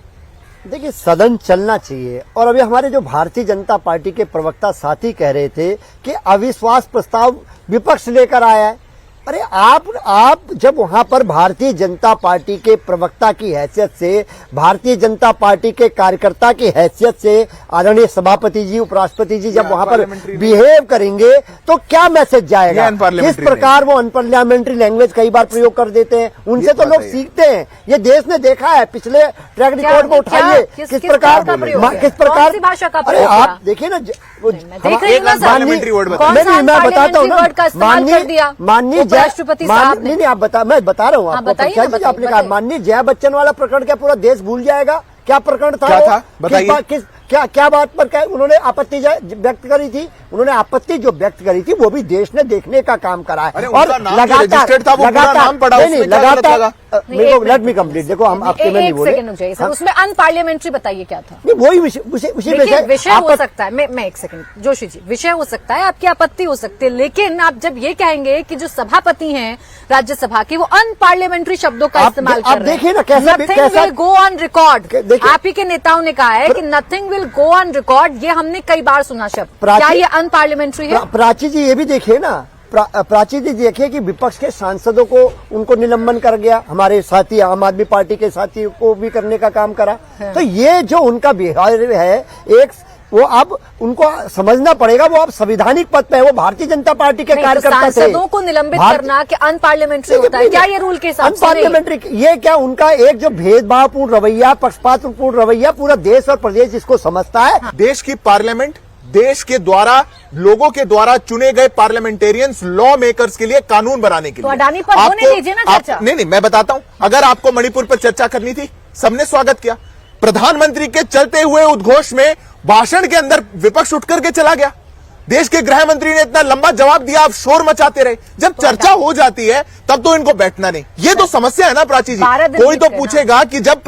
[SPEAKER 7] देखिए, सदन चलना चाहिए। और अभी हमारे जो भारतीय जनता पार्टी के प्रवक्ता साथी कह रहे थे कि अविश्वास प्रस्ताव विपक्ष लेकर आया है, अरे आप जब वहां पर भारतीय जनता पार्टी के प्रवक्ता की हैसियत से, भारतीय जनता पार्टी के कार्यकर्ता की हैसियत से आदरणीय सभापति जी, उपराष्ट्रपति जी जब वहां पर बिहेव करेंगे तो क्या मैसेज जाएगा? किस प्रकार वो अनपार्लियामेंट्री लैंग्वेज कई बार प्रयोग कर देते हैं, उनसे तो लोग सीखते हैं। ये देश ने देखा है, पिछले ट्रैक रिकॉर्ड को उठाइए, किस प्रकार। अरे आप देखिए ना, मैं बताता हूँ ना, माननीय
[SPEAKER 1] राष्ट्रपति साहब ने,
[SPEAKER 7] नहीं आप मैं बता रहा हूँ आपको। आपने कहा माननीय जया बच्चन वाला प्रकरण क्या पूरा देश भूल जाएगा? क्या प्रकरण था?
[SPEAKER 6] क्या था बताइए।
[SPEAKER 7] क्या बात पर उन्होंने आपत्ति व्यक्त करी थी? उन्होंने आपत्ति जो व्यक्त करी थी वो भी देश ने देखने का काम करा है। और लगातार लेट मी कंप्लीट। देखो हम आपके में नहीं बोले,
[SPEAKER 1] उसमें अनपार्लियामेंट्री बताइए क्या था?
[SPEAKER 7] नहीं वही विषय
[SPEAKER 1] हो सकता है। मैं एक सेकंड जोशी जी, विषय हो सकता है, आपकी आपत्ति हो सकती है, लेकिन आप जब ये कहेंगे कि जो सभापति हैं राज्यसभा के वो अनपार्लियामेंट्री शब्दों का इस्तेमाल कर रहे हैं,
[SPEAKER 7] देखिए ना कैसा
[SPEAKER 1] गो ऑन रिकॉर्ड। आप ही के नेताओं ने कहा है कि nothing will go on record, ये हमने कई बार सुना शब्द। क्या ये अनपार्लियामेंट्री है?
[SPEAKER 7] प्राची जी ये भी देखिए ना, प्राची जी देखिए कि विपक्ष के सांसदों को उनको निलंबन कर गया, हमारे साथी आम आदमी पार्टी के साथियों को भी करने का काम करा। तो ये जो उनका बिहेवियर है, एक वो अब उनको समझना पड़ेगा, वो अब संवैधानिक पद पे है, वो भारतीय जनता पार्टी के कार्यकर्ता थे।
[SPEAKER 1] सांसदों को निलंबित करना कि अनपार्लियामेंट्री होता है? क्या ये रूल के हिसाब से
[SPEAKER 7] अनपार्लियामेंट्री? ये क्या उनका एक जो भेदभावपूर्ण रवैया, पक्षपातपूर्ण रवैया पूरा देश और प्रदेश इसको समझता है।
[SPEAKER 6] देश की पार्लियामेंट, देश के द्वारा, लोगों के द्वारा चुने गए पार्लियामेंटेरियंस, लॉ मेकर्स के लिए कानून बनाने के लिए।
[SPEAKER 1] तो अडानी पर होने दीजिए ना चर्चा।
[SPEAKER 6] नहीं, मैं बताता हूं। अगर आपको मणिपुर पर चर्चा करनी थी, सबने स्वागत किया। प्रधानमंत्री के चलते हुए उद्घोष में भाषण के अंदर विपक्ष उठ करके चला गया। देश के गृह मंत्री ने इतना लंबा जवाब दिया, आप शोर मचाते रहे। जब चर्चा हो जाती है तब तो इनको बैठना नहीं। ये तो समस्या है ना प्राची जी। कोई तो पूछेगा कि जब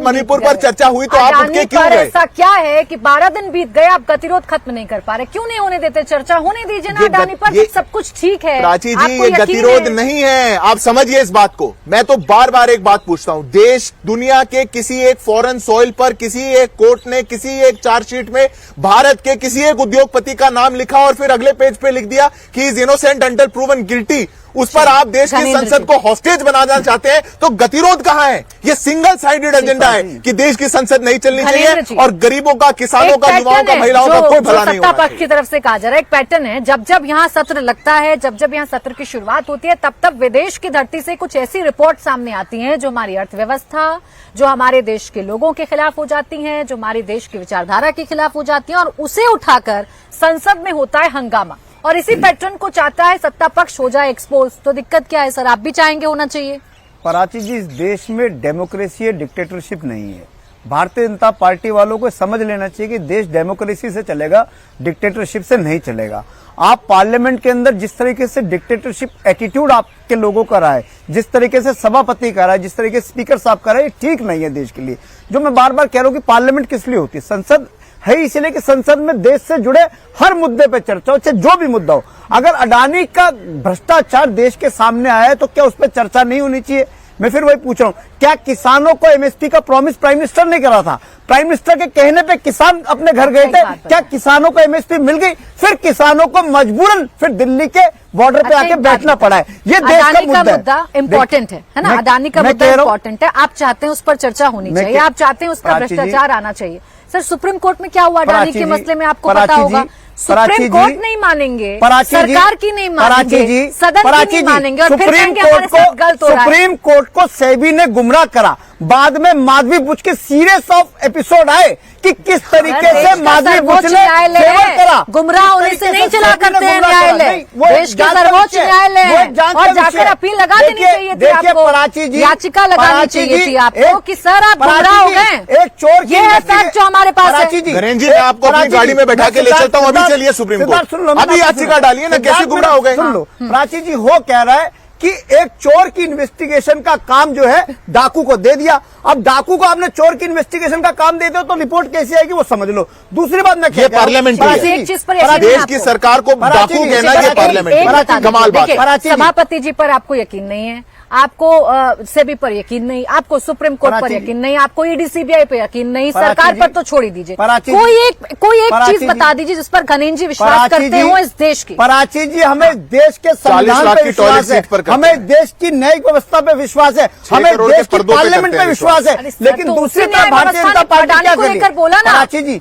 [SPEAKER 6] मणिपुर पर चर्चा हुई तो आप उठ के क्यों गए?
[SPEAKER 1] ऐसा क्या है कि 12 दिन बीत गए, आप गतिरोध खत्म नहीं कर पा रहे? क्यों नहीं होने देते? चर्चा होने दीजिए ना अडानी पर, सब कुछ ठीक है।
[SPEAKER 6] प्राची जी ये गतिरोध नहीं है, आप समझिए इस बात को। मैं तो बार बार एक बात पूछता हूं, देश दुनिया के किसी एक फॉरेन सॉइल पर किसी एक कोर्ट ने किसी एक चार्जशीट में भारत के किसी एक उद्योगपति का नाम लिखा और फिर अगले पेज पे लिख दिया कि is innocent until proven guilty, उस पर आप देश की संसद को हॉस्टेज बनाना चाहते हैं? तो गतिरोध कहां है? ये सिंगल साइडेड एजेंडा है कि देश की संसद नहीं चलनी चाहिए और गरीबों का, किसानों का, युवाओं का, महिलाओं का कोई भला नहीं होगा।
[SPEAKER 1] सत्ता पक्ष की तरफ से कहा जा रहा है, एक पैटर्न है, जब जब यहाँ सत्र लगता है, जब जब यहाँ सत्र की शुरुआत होती है, तब तब विदेश की धरती से कुछ ऐसी रिपोर्ट सामने आती हैं जो हमारी अर्थव्यवस्था, जो हमारे देश के लोगों के खिलाफ हो जाती हैं, जो हमारे देश की विचारधारा के खिलाफ हो जाती हैं, और उसे उठाकर संसद में होता है हंगामा। और इसी पैटर्न को चाहता है सत्ता पक्ष हो जाए एक्सपोज। तो दिक्कत क्या है सर? आप भी चाहेंगे होना चाहिए?
[SPEAKER 9] प्राची जी, इस देश में डेमोक्रेसी है, डिक्टेटरशिप नहीं है। भारतीय जनता पार्टी वालों को समझ लेना चाहिए कि देश डेमोक्रेसी से चलेगा, डिक्टेटरशिप से नहीं चलेगा। आप पार्लियामेंट के अंदर जिस तरीके से डिक्टेटरशिप एटीट्यूड आपके लोगों का रहा है, जिस तरीके से सभापति का रहा है, जिस तरीके से स्पीकर साहब का रहा है, ये ठीक नहीं है देश के लिए। जो मैं बार बार कह रहा हूं कि पार्लियामेंट किस लिए होती है? संसद है इसलिए कि संसद में देश से जुड़े हर मुद्दे पे चर्चा हो, चाहे जो भी मुद्दा हो। अगर अडानी का भ्रष्टाचार देश के सामने आया है तो क्या उस पर चर्चा नहीं होनी चाहिए? मैं फिर वही पूछ रहा हूं, क्या किसानों को एमएसपी का प्रॉमिस प्राइम मिनिस्टर ने करा था? प्राइम मिनिस्टर के कहने पे किसान अपने घर गए थे, क्या किसानों को एमएसपी मिल गई? फिर किसानों को मजबूरन फिर दिल्ली के बॉर्डर पे आके बैठना पड़ा है। ये देश का मुद्दा
[SPEAKER 1] इम्पोर्टेंट है ना? अडानी का मुद्दा इम्पोर्टेंट है, आप चाहते हैं उस पर चर्चा होनी चाहिए, आप चाहते हैं उस पर भ्रष्टाचार आना चाहिए। सर सुप्रीम कोर्ट में क्या हुआ अडानी के मसले में? आपको पता होगा, सुप्रीम कोर्ट नहीं मानेंगे, सरकार की नहीं मानेंगे, सदन की नहीं मानेंगे, और फिर कहेंगे हमारे साथ गलत हो रहा है।
[SPEAKER 9] सुप्रीम कोर्ट को सेबी ने गुमराह करा। बाद में माधवी बुच के सीरीज ऑफ एपिसोड आए कि किस तरीके से माधवी बुच ने फेवर करा।
[SPEAKER 1] गुमराह होने से नहीं चला करते हैं न्यायालय, देश का सर्वोच्च न्यायालय है, और जाकर अपील लगा देनी चाहिए थी आपको, याचिका लगानी चाहिए थी आपको कि सर आप गुमराह हो गए।
[SPEAKER 9] एक चोर,
[SPEAKER 1] ये है फैक्ट जो हमारे पास है।
[SPEAKER 6] नरेंद्र जी, मैं आपको अपनी गाड़ी में बैठा के ले चलता हूँ, अभी चलिए सुप्रीम कोर्ट, अभी याचिका डालिए ना, कैसे गुमराह हो गए?
[SPEAKER 9] सुन लो, प्राची जी हो कह रहा है कि एक चोर की इन्वेस्टिगेशन का काम जो है डाकू को दे दिया। अब डाकू को आपने चोर की इन्वेस्टिगेशन का काम दे दो तो रिपोर्ट कैसी आएगी वो समझ लो। दूसरी बात मैं
[SPEAKER 6] ये पार्लियामेंट देश की सरकार को डाकू कहना, ये पार्लियामेंट कमाल बात है।
[SPEAKER 1] सभापति जी पर आपको यकीन नहीं है, आपको सेबी पर यकीन नहीं, आपको सुप्रीम कोर्ट पर यकीन नहीं, आपको ईडी सीबीआई पर यकीन नहीं, सरकार पर तो छोड़ ही दीजिए। कोई एक चीज बता दीजिए जिस पर घनेन जी विश्वास करते हो इस देश की।
[SPEAKER 9] पराची जी, हमें देश के संविधान पे विश्वास है, हमें देश की न्यायिक व्यवस्था पे विश्वास है, हमें देश की पार्लियामेंट पे विश्वास है, लेकिन दूसरी तरफ भारतीय जनता पार्टी क्या करेगी?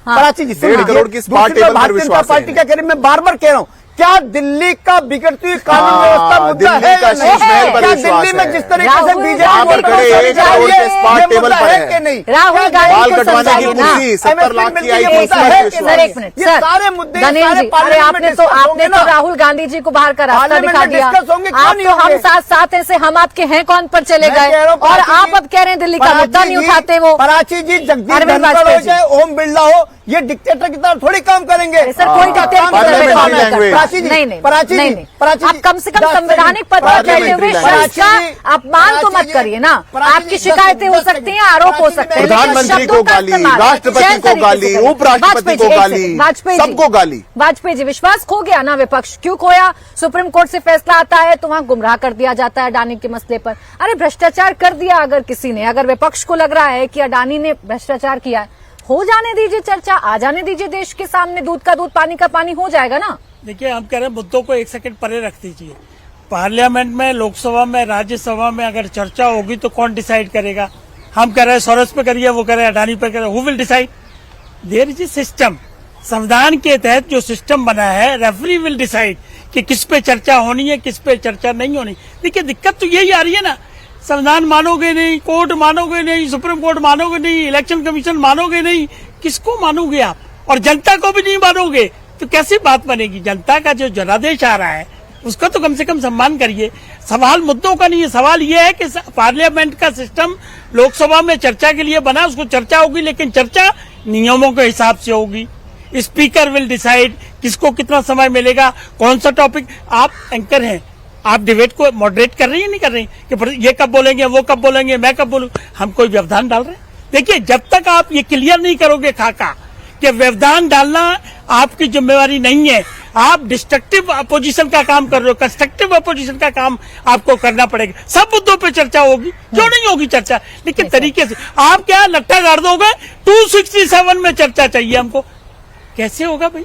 [SPEAKER 9] पराची जी,
[SPEAKER 6] 1.5 करोड़ की स्मार्ट टेबल पर
[SPEAKER 9] भारतीय जनता
[SPEAKER 6] विश्वास
[SPEAKER 9] पार्टी क्या करेगी? मैं बार बार कह रहा हूँ, क्या दिल्ली का बिगड़ती हुई कानून व्यवस्था मुद्दा है या नहीं? क्या दिल्ली में जिस तरीके से बीजेपी कि नहीं?
[SPEAKER 1] राहुल गांधी को समझाइए ना।
[SPEAKER 6] $70 लाख की आई
[SPEAKER 1] सर एक मिनट,
[SPEAKER 9] ये सारे मुद्दे
[SPEAKER 1] गणेश जी, अरे आपने तो राहुल गांधी जी को बाहर का रास्ता दिखा दिया। आप तो हम साथ ऐसे हम आपके हैं कौन पर चले गए, और आप अब कह रहे हैं दिल्ली का मुद्दा नहीं उठाते वो।
[SPEAKER 9] पराची जी, जगदीश धनखड़ हो चाहे ओम बिरला हो, ये डिक्टेटर की तरह थोड़ी काम करेंगे।
[SPEAKER 1] सर कोई डिक्टेटर नहीं, आप कम से कम संवैधानिक पद पर कहते हुए शब्द का अपमान तो मत करिए ना। आपकी शिकायतें हो सकती हैं, आरोप हो सकते हैं,
[SPEAKER 6] प्रधानमंत्री को गाली, राष्ट्रपति को गाली, उपराष्ट्रपति को गाली, सबको गाली।
[SPEAKER 1] वाजपेयी जी, विश्वास खो गया ना विपक्ष। क्यों खोया? सुप्रीम कोर्ट से फैसला आता है तो वहां गुमराह कर दिया जाता है अडानी के मसले पर। अरे भ्रष्टाचार कर दिया अगर किसी ने, अगर विपक्ष को लग रहा है कि अडानी ने भ्रष्टाचार किया है, हो जाने दीजिए चर्चा, आ जाने दीजिए देश के सामने, दूध का दूध पानी का पानी हो जाएगा ना।
[SPEAKER 8] देखिए, हम कह रहे हैं मुद्दों को एक सेकंड परे रख दीजिए। पार्लियामेंट में, लोकसभा में, राज्यसभा में अगर चर्चा होगी तो कौन डिसाइड करेगा? हम कह रहे हैं सोरेस पे करिए, वो कह रहे हैं अडानी पे करिए, who will decide? There is a system, संविधान के तहत जो सिस्टम बना है, रेफरी विल डिसाइड कि किस पे चर्चा होनी है, किस पे चर्चा नहीं होनी। देखिए, दिक्कत तो यही आ रही है ना, संविधान मानोगे नहीं, कोर्ट मानोगे नहीं, सुप्रीम कोर्ट मानोगे नहीं, इलेक्शन कमीशन मानोगे नहीं, किसको मानोगे आप? और जनता को भी नहीं मानोगे तो कैसी बात बनेगी? जनता का जो जनादेश आ रहा है उसका तो कम से कम सम्मान करिए। सवाल मुद्दों का नहीं है, सवाल यह है कि पार्लियामेंट का सिस्टम लोकसभा में चर्चा के लिए बना, उसको चर्चा होगी, लेकिन चर्चा नियमों के हिसाब से होगी। स्पीकर विल डिसाइड किसको कितना समय मिलेगा, कौन सा टॉपिक। आप एंकर हैं, आप डिबेट को मॉडरेट कर रही है नहीं कर रही कि ये कब बोलेंगे, वो कब बोलेंगे, मैं कब बोलूं? हम कोई व्यवधान डाल रहे हैं? देखिए, जब तक आप ये क्लियर नहीं करोगे खाका कि व्यवधान डालना आपकी जिम्मेवारी नहीं है, आप डिस्ट्रक्टिव अपोजिशन का काम कर रहे हो, कंस्ट्रक्टिव अपोजिशन का काम आपको करना पड़ेगा। सब मुद्दों पे चर्चा होगी, क्यों नहीं होगी चर्चा, लेकिन तरीके से। आप क्या लट्ठा गाड़ दोगे? 267 में चर्चा चाहिए हमको, कैसे होगा भाई?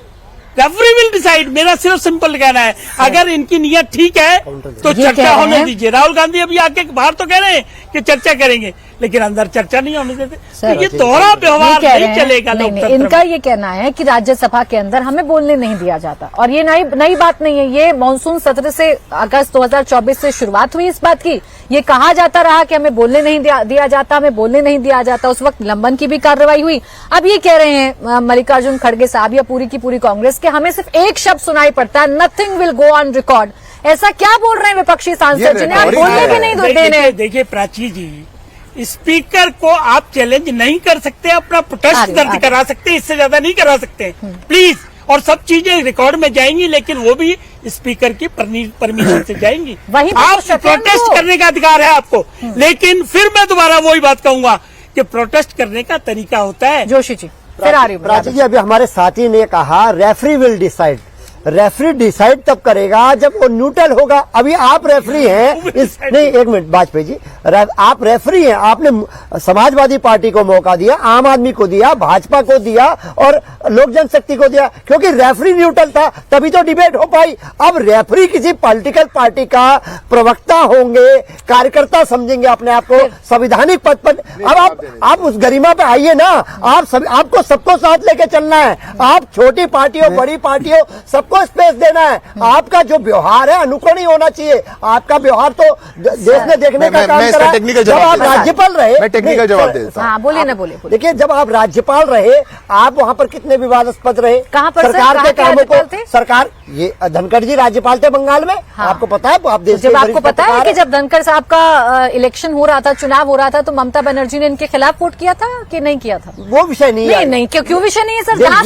[SPEAKER 8] Referee will decide. मेरा सिर्फ सिंपल कहना है, अगर इनकी नीयत ठीक है तो चर्चा होने दीजिए। राहुल गांधी अभी आके बाहर तो कह रहे हैं कि चर्चा करेंगे, लेकिन अंदर चर्चा नहीं होने देते। तो ये दोहरा व्यवहार नहीं चलेगा।
[SPEAKER 1] इनका ये कहना है कि राज्यसभा के अंदर हमें बोलने नहीं दिया जाता, और ये नई बात नहीं है। ये मानसून सत्र से अगस्त 2024 से शुरुआत हुई इस बात की। ये कहा जाता रहा कि हमें बोलने नहीं दिया जाता, हमें बोलने नहीं दिया जाता। उस वक्त निलंबन की भी कार्रवाई हुई। अब ये कह रहे हैं मल्लिकार्जुन खड़गे साहब या पूरी की पूरी कांग्रेस कि हमें सिर्फ एक शब्द सुनाई पड़ता है, nothing will go on record. ऐसा क्या बोल रहे हैं विपक्षी सांसद जिन्हें आप बोलने भी नहीं दे रहे?
[SPEAKER 8] देखिए प्राची जी, स्पीकर को आप चैलेंज नहीं कर सकते, अपना प्रोटेस्ट दर्ज करा सकते, इससे ज्यादा नहीं करा सकते प्लीज। और सब चीजें रिकॉर्ड में जाएंगी, लेकिन वो भी स्पीकर की परमिशन से जाएंगी। आप प्रोटेस्ट करने का अधिकार है आपको, लेकिन फिर मैं दोबारा वही बात कहूंगा कि प्रोटेस्ट करने का तरीका होता है।
[SPEAKER 1] जोशी जी फिर आ रही हूँ।
[SPEAKER 7] प्राची जी, अभी हमारे साथी ने कहा referee will decide. Referee decide तब करेगा जब वो न्यूट्रल होगा। अभी आप रेफरी हैं नहीं, एक मिनट वाजपेयी जी, आप रेफरी हैं। आपने समाजवादी पार्टी को मौका दिया, आम आदमी को दिया, भाजपा को दिया और लोक जनशक्ति को दिया, क्योंकि रेफरी न्यूट्रल था, तभी तो डिबेट हो पाई। अब रेफरी किसी पॉलिटिकल पार्टी का प्रवक्ता होंगे, कार्यकर्ता समझेंगे अपने आप को संवैधानिक पद पर। अब आप उस गरिमा पे आइए ना। आपको सबको साथ लेके चलना है। आप छोटी पार्टी हो, बड़ी पार्टी हो, सबको स्पेस देना है। आपका जो व्यवहार है अनुकूल नहीं होना चाहिए। आपका व्यवहार तो देश ने देखने का काम करा। जब आप राज्यपाल रहे,
[SPEAKER 6] मैं टेक्निकल जवाब देता हूं।
[SPEAKER 1] बोलिए ना, बोलिए।
[SPEAKER 7] देखिए, जब आप राज्यपाल रहे, आप वहाँ पर कितने विवादास्पद रहे।
[SPEAKER 1] कहाँ पर
[SPEAKER 7] सरकार के कामों को सरकार, ये धनखड़ जी राज्यपाल थे बंगाल में। आपको पता है, आप देश
[SPEAKER 1] जब आपको पता है कि जब धनखड़ साहब का इलेक्शन हो रहा था, चुनाव हो रहा था, तो ममता बनर्जी ने इनके खिलाफ वोट किया था कि नहीं किया था?
[SPEAKER 7] वो विषय नहीं है।
[SPEAKER 1] नहीं, क्यों विषय नहीं है सर? जहाँ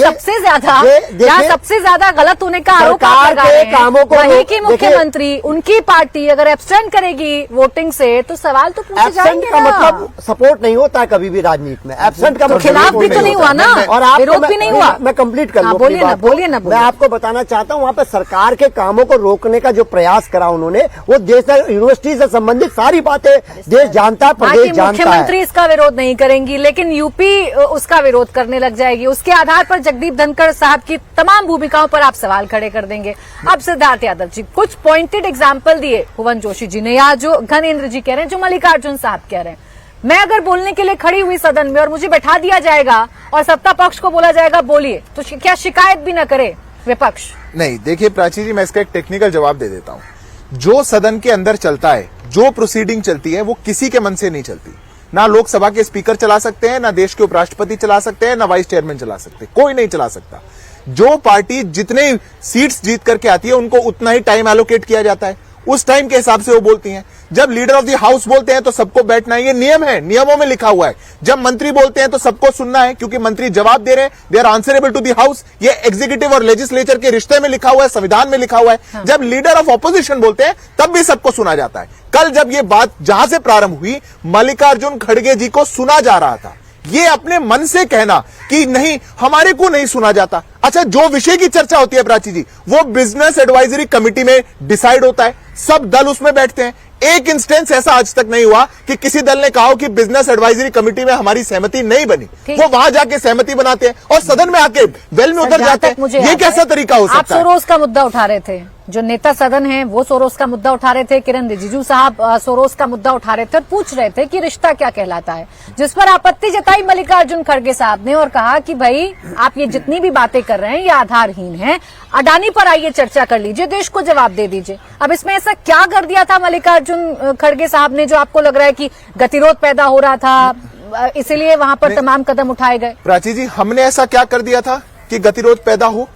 [SPEAKER 1] सबसे ज्यादा गलत होने का आरोप आप
[SPEAKER 7] सरकार
[SPEAKER 1] लगा
[SPEAKER 7] के
[SPEAKER 1] रहे हैं।
[SPEAKER 7] कामों को
[SPEAKER 1] वहीं की
[SPEAKER 7] देखिए-
[SPEAKER 1] मुख्यमंत्री, उनकी पार्टी अगर एब्सटेंड करेगी वोटिंग से तो सवाल तो पूछे
[SPEAKER 7] एब्सेंट
[SPEAKER 1] जाएंगे
[SPEAKER 7] का
[SPEAKER 1] ना।
[SPEAKER 7] मतलब सपोर्ट नहीं होता है कभी भी राजनीति में। एब्सेंट का मतलब
[SPEAKER 1] खिलाफ
[SPEAKER 7] सपोर्ट
[SPEAKER 1] भी तो नहीं
[SPEAKER 7] होता
[SPEAKER 1] हुआ
[SPEAKER 7] है।
[SPEAKER 1] ना,
[SPEAKER 7] और आपको
[SPEAKER 1] विरोध भी नहीं हुआ।
[SPEAKER 7] मैं कंप्लीट कर
[SPEAKER 1] हाँ,
[SPEAKER 7] लूं अपनी
[SPEAKER 1] बोलिए ना,
[SPEAKER 7] बात को।
[SPEAKER 1] बोलिए ना, बोलिए।
[SPEAKER 7] मैं आपको बताना चाहता हूं, वहां पे सरकार के कामों को रोकने का जो प्रयास करा उन्होंने, वो देश यूनिवर्सिटी से संबंधित सारी बातें देश जानता है, प्रदेश
[SPEAKER 1] बाकी
[SPEAKER 7] जानता
[SPEAKER 1] मुख्यमंत्री
[SPEAKER 7] है।
[SPEAKER 1] इसका विरोध नहीं करेंगी, लेकिन यूपी उसका विरोध करने लग जाएगी। उसके आधार पर जगदीप धनखड़ साहब की तमाम भूमिकाओं पर आप सवाल खड़े कर देंगे। अब सिद्धार्थ यादव जी कुछ पॉइंटेड एग्जाम्पल दिए भुवन जोशी जी ने, या जो घनेन्द्र जी कह रहे हैं, जो मल्लिकार्जुन साहब कह रहे हैं। मैं अगर बोलने के लिए खड़ी हुई सदन में और मुझे बैठा दिया जाएगा और सत्ता पक्ष को बोला जाएगा बोलिए, तो क्या शिकायत भी न करे विपक्ष?
[SPEAKER 6] नहीं, देखिए प्राची जी, मैं इसका एक टेक्निकल जवाब दे देता हूं। जो सदन के अंदर चलता है, जो प्रोसीडिंग चलती है, वो किसी के मन से नहीं चलती। ना लोकसभा के स्पीकर चला सकते हैं, ना देश के उपराष्ट्रपति चला सकते हैं, ना वाइस चेयरमैन चला सकते, कोई नहीं चला सकता। जो पार्टी जितने सीट्स जीत करके आती है उनको उतना ही टाइम एलोकेट किया जाता है, उस टाइम के हिसाब से वो बोलती हैं। जब लीडर ऑफ द हाउस बोलते हैं तो सबको बैठना है, ये नियम है, नियमों में लिखा हुआ है। जब मंत्री बोलते हैं तो सबको सुनना है, क्योंकि मंत्री जवाब दे रहे हैं, they are answerable to the house. ये एग्जीक्यूटिव और लेजिस्लेचर के रिश्ते में लिखा हुआ है, संविधान में लिखा हुआ है।
[SPEAKER 1] हाँ।
[SPEAKER 6] जब लीडर ऑफ ऑपोजिशन बोलते हैं तब भी सबको सुना जाता है। कल जब ये बात जहां से प्रारंभ हुई, मल्लिकार्जुन खड़गे जी को सुना जा रहा था। ये अपने मन से कहना कि नहीं, हमारे को नहीं सुना जाता। अच्छा, जो विषय की चर्चा होती है प्राची जी, वो बिजनेस एडवाइजरी कमेटी में डिसाइड होता है, सब दल उसमें बैठते हैं। एक इंस्टेंस ऐसा आज तक नहीं हुआ कि किसी दल ने कहा हो कि बिजनेस एडवाइजरी कमेटी में हमारी सहमति नहीं बनी। वो वहां जाके सहमति बनाते हैं और सदन में आके वेल में उतर जाते हैं। ये कैसा तरीका हो
[SPEAKER 1] आप
[SPEAKER 6] सकता है?
[SPEAKER 1] सोरोस का मुद्दा उठा रहे थे, जो नेता सदन है वो सोरोस का मुद्दा उठा रहे थे। किरण रिजिजू साहब सोरोस का मुद्दा उठा रहे थे और पूछ रहे थे कि रिश्ता क्या कहलाता है, जिस पर आपत्ति जताई मल्लिकार्जुन खड़गे साहब ने और कहा कि भाई आप ये जितनी भी बातें कर रहे हैं ये आधारहीन है। अडानी पर आइए चर्चा कर लीजिए, देश को जवाब दे दीजिए। अब इसमें ऐसा क्या कर दिया था मल्लिकार्जुन खड़गे साहब ने जो आपको लग रहा है कि गतिरोध पैदा हो रहा था, इसीलिए वहां पर तमाम कदम उठाए गए?
[SPEAKER 6] प्राची जी, हमने ऐसा क्या कर दिया था कि गतिरोध पैदा हो?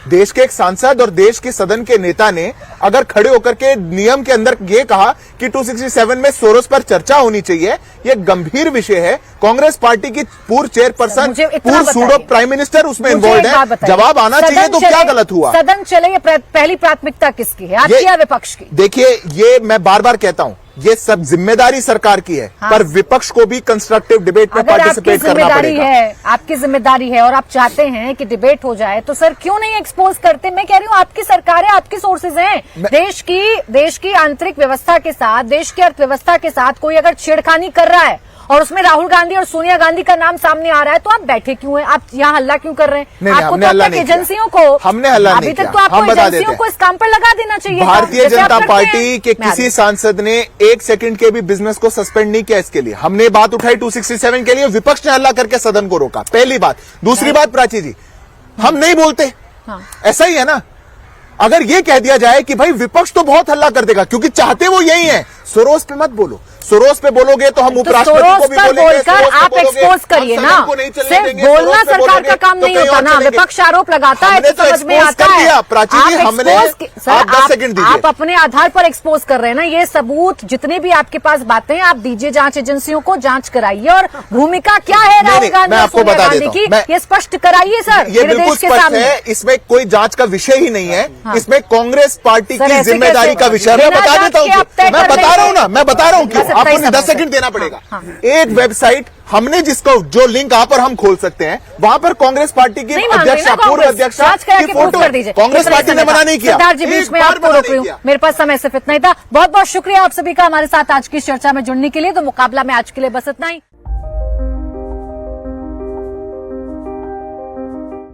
[SPEAKER 6] देश के एक सांसद और देश के सदन के नेता ने अगर खड़े होकर के नियम के अंदर ये कहा कि 267 में सोरोस पर चर्चा होनी चाहिए, ये गंभीर विषय है। कांग्रेस पार्टी की पूर्व चेयरपर्सन, पूर्व सूडो प्राइम मिनिस्टर उसमें इन्वॉल्व है। जवाब आना चाहिए तो क्या गलत हुआ?
[SPEAKER 1] सदन चले, ये पहली प्राथमिकता किसकी है, आपकी या विपक्ष की?
[SPEAKER 6] देखिए, ये मैं बार बार कहता हूं, ये सब जिम्मेदारी सरकार की है। हाँ। पर विपक्ष को भी कंस्ट्रक्टिव डिबेट में पार्टिसिपेट करना पड़ेगा।
[SPEAKER 1] आपकी जिम्मेदारी है और आप चाहते हैं कि डिबेट हो जाए, तो सर क्यों नहीं एक्सपोज करते? मैं कह रही हूँ आपकी सरकार है, आपकी सोर्सेज हैं। देश की आंतरिक व्यवस्था के साथ, देश की अर्थव्यवस्था के साथ कोई अगर छेड़खानी कर रहा है और उसमें राहुल गांधी और सोनिया गांधी का नाम सामने आ रहा है, तो आप बैठे क्यों हैं? आप यहाँ हल्ला क्यों कर रहे हैं? आपको तो अपनी एजेंसियों को,
[SPEAKER 6] हमने हल्ला नहीं किया।
[SPEAKER 1] अभी तक तो आपको एजेंसियों को इस काम पर लगा देना चाहिए।
[SPEAKER 6] भारतीय जनता पार्टी के किसी सांसद ने 1 सेकंड के भी बिजनेस को सस्पेंड नहीं किया। इसके लिए हमने बात उठाई 267 के लिए, विपक्ष ने हल्ला करके सदन को रोका। पहली बात। दूसरी बात प्राची जी, हम नहीं बोलते, ऐसा ही है ना। अगर ये कह दिया जाए कि भाई विपक्ष तो बहुत हल्ला कर देगा, क्योंकि चाहते वो यही है, सोरोस पे मत बोलो। सोरोस पे बोलोगे तो हम उपराष्ट्रपति को भी बोलेंगे,
[SPEAKER 1] बोलकर आप एक्सपोज करिए ना। सिर्फ बोलना सरकार का काम नहीं होता ना, विपक्ष आरोप लगाता है तो समझ में आता है।
[SPEAKER 6] प्राची जी, हमने 10 सेकंड दीजिए।
[SPEAKER 1] आप अपने आधार पर एक्सपोज कर रहे हैं ना, ये सबूत जितने भी आपके पास बातें हैं आप दीजिए, जांच एजेंसियों को जांच कराइए और भूमिका क्या है राहुल गांधी और सोनिया गांधी की, ये स्पष्ट कराइए सर।
[SPEAKER 6] ये बिल्कुल स्पष्ट है, इसमें कोई जांच का विषय ही नहीं है। इसमें कांग्रेस पार्टी की जिम्मेदारी का विषय। मैं बता देता हूँ, मैं बता रहा हूँ ना, मैं बता रहा हूँ क्यों। आपको 10 सेकंड देना पड़ेगा। एक वेबसाइट हमने जिसको जो लिंक आप और हम खोल सकते हैं, वहां पर कांग्रेस पार्टी की अध्यक्ष, पूर्व अध्यक्ष की फोटो कांग्रेस पार्टी ने मना नहीं किया।
[SPEAKER 1] सिद्धार्थ जी, बीच में आपको रोक रही हूँ, मेरे पास समय सिर्फ इतना ही था। बहुत बहुत शुक्रिया आप सभी का हमारे साथ आज की चर्चा में जुड़ने के लिए। तो मुकाबला में आज के लिए बस इतना ही।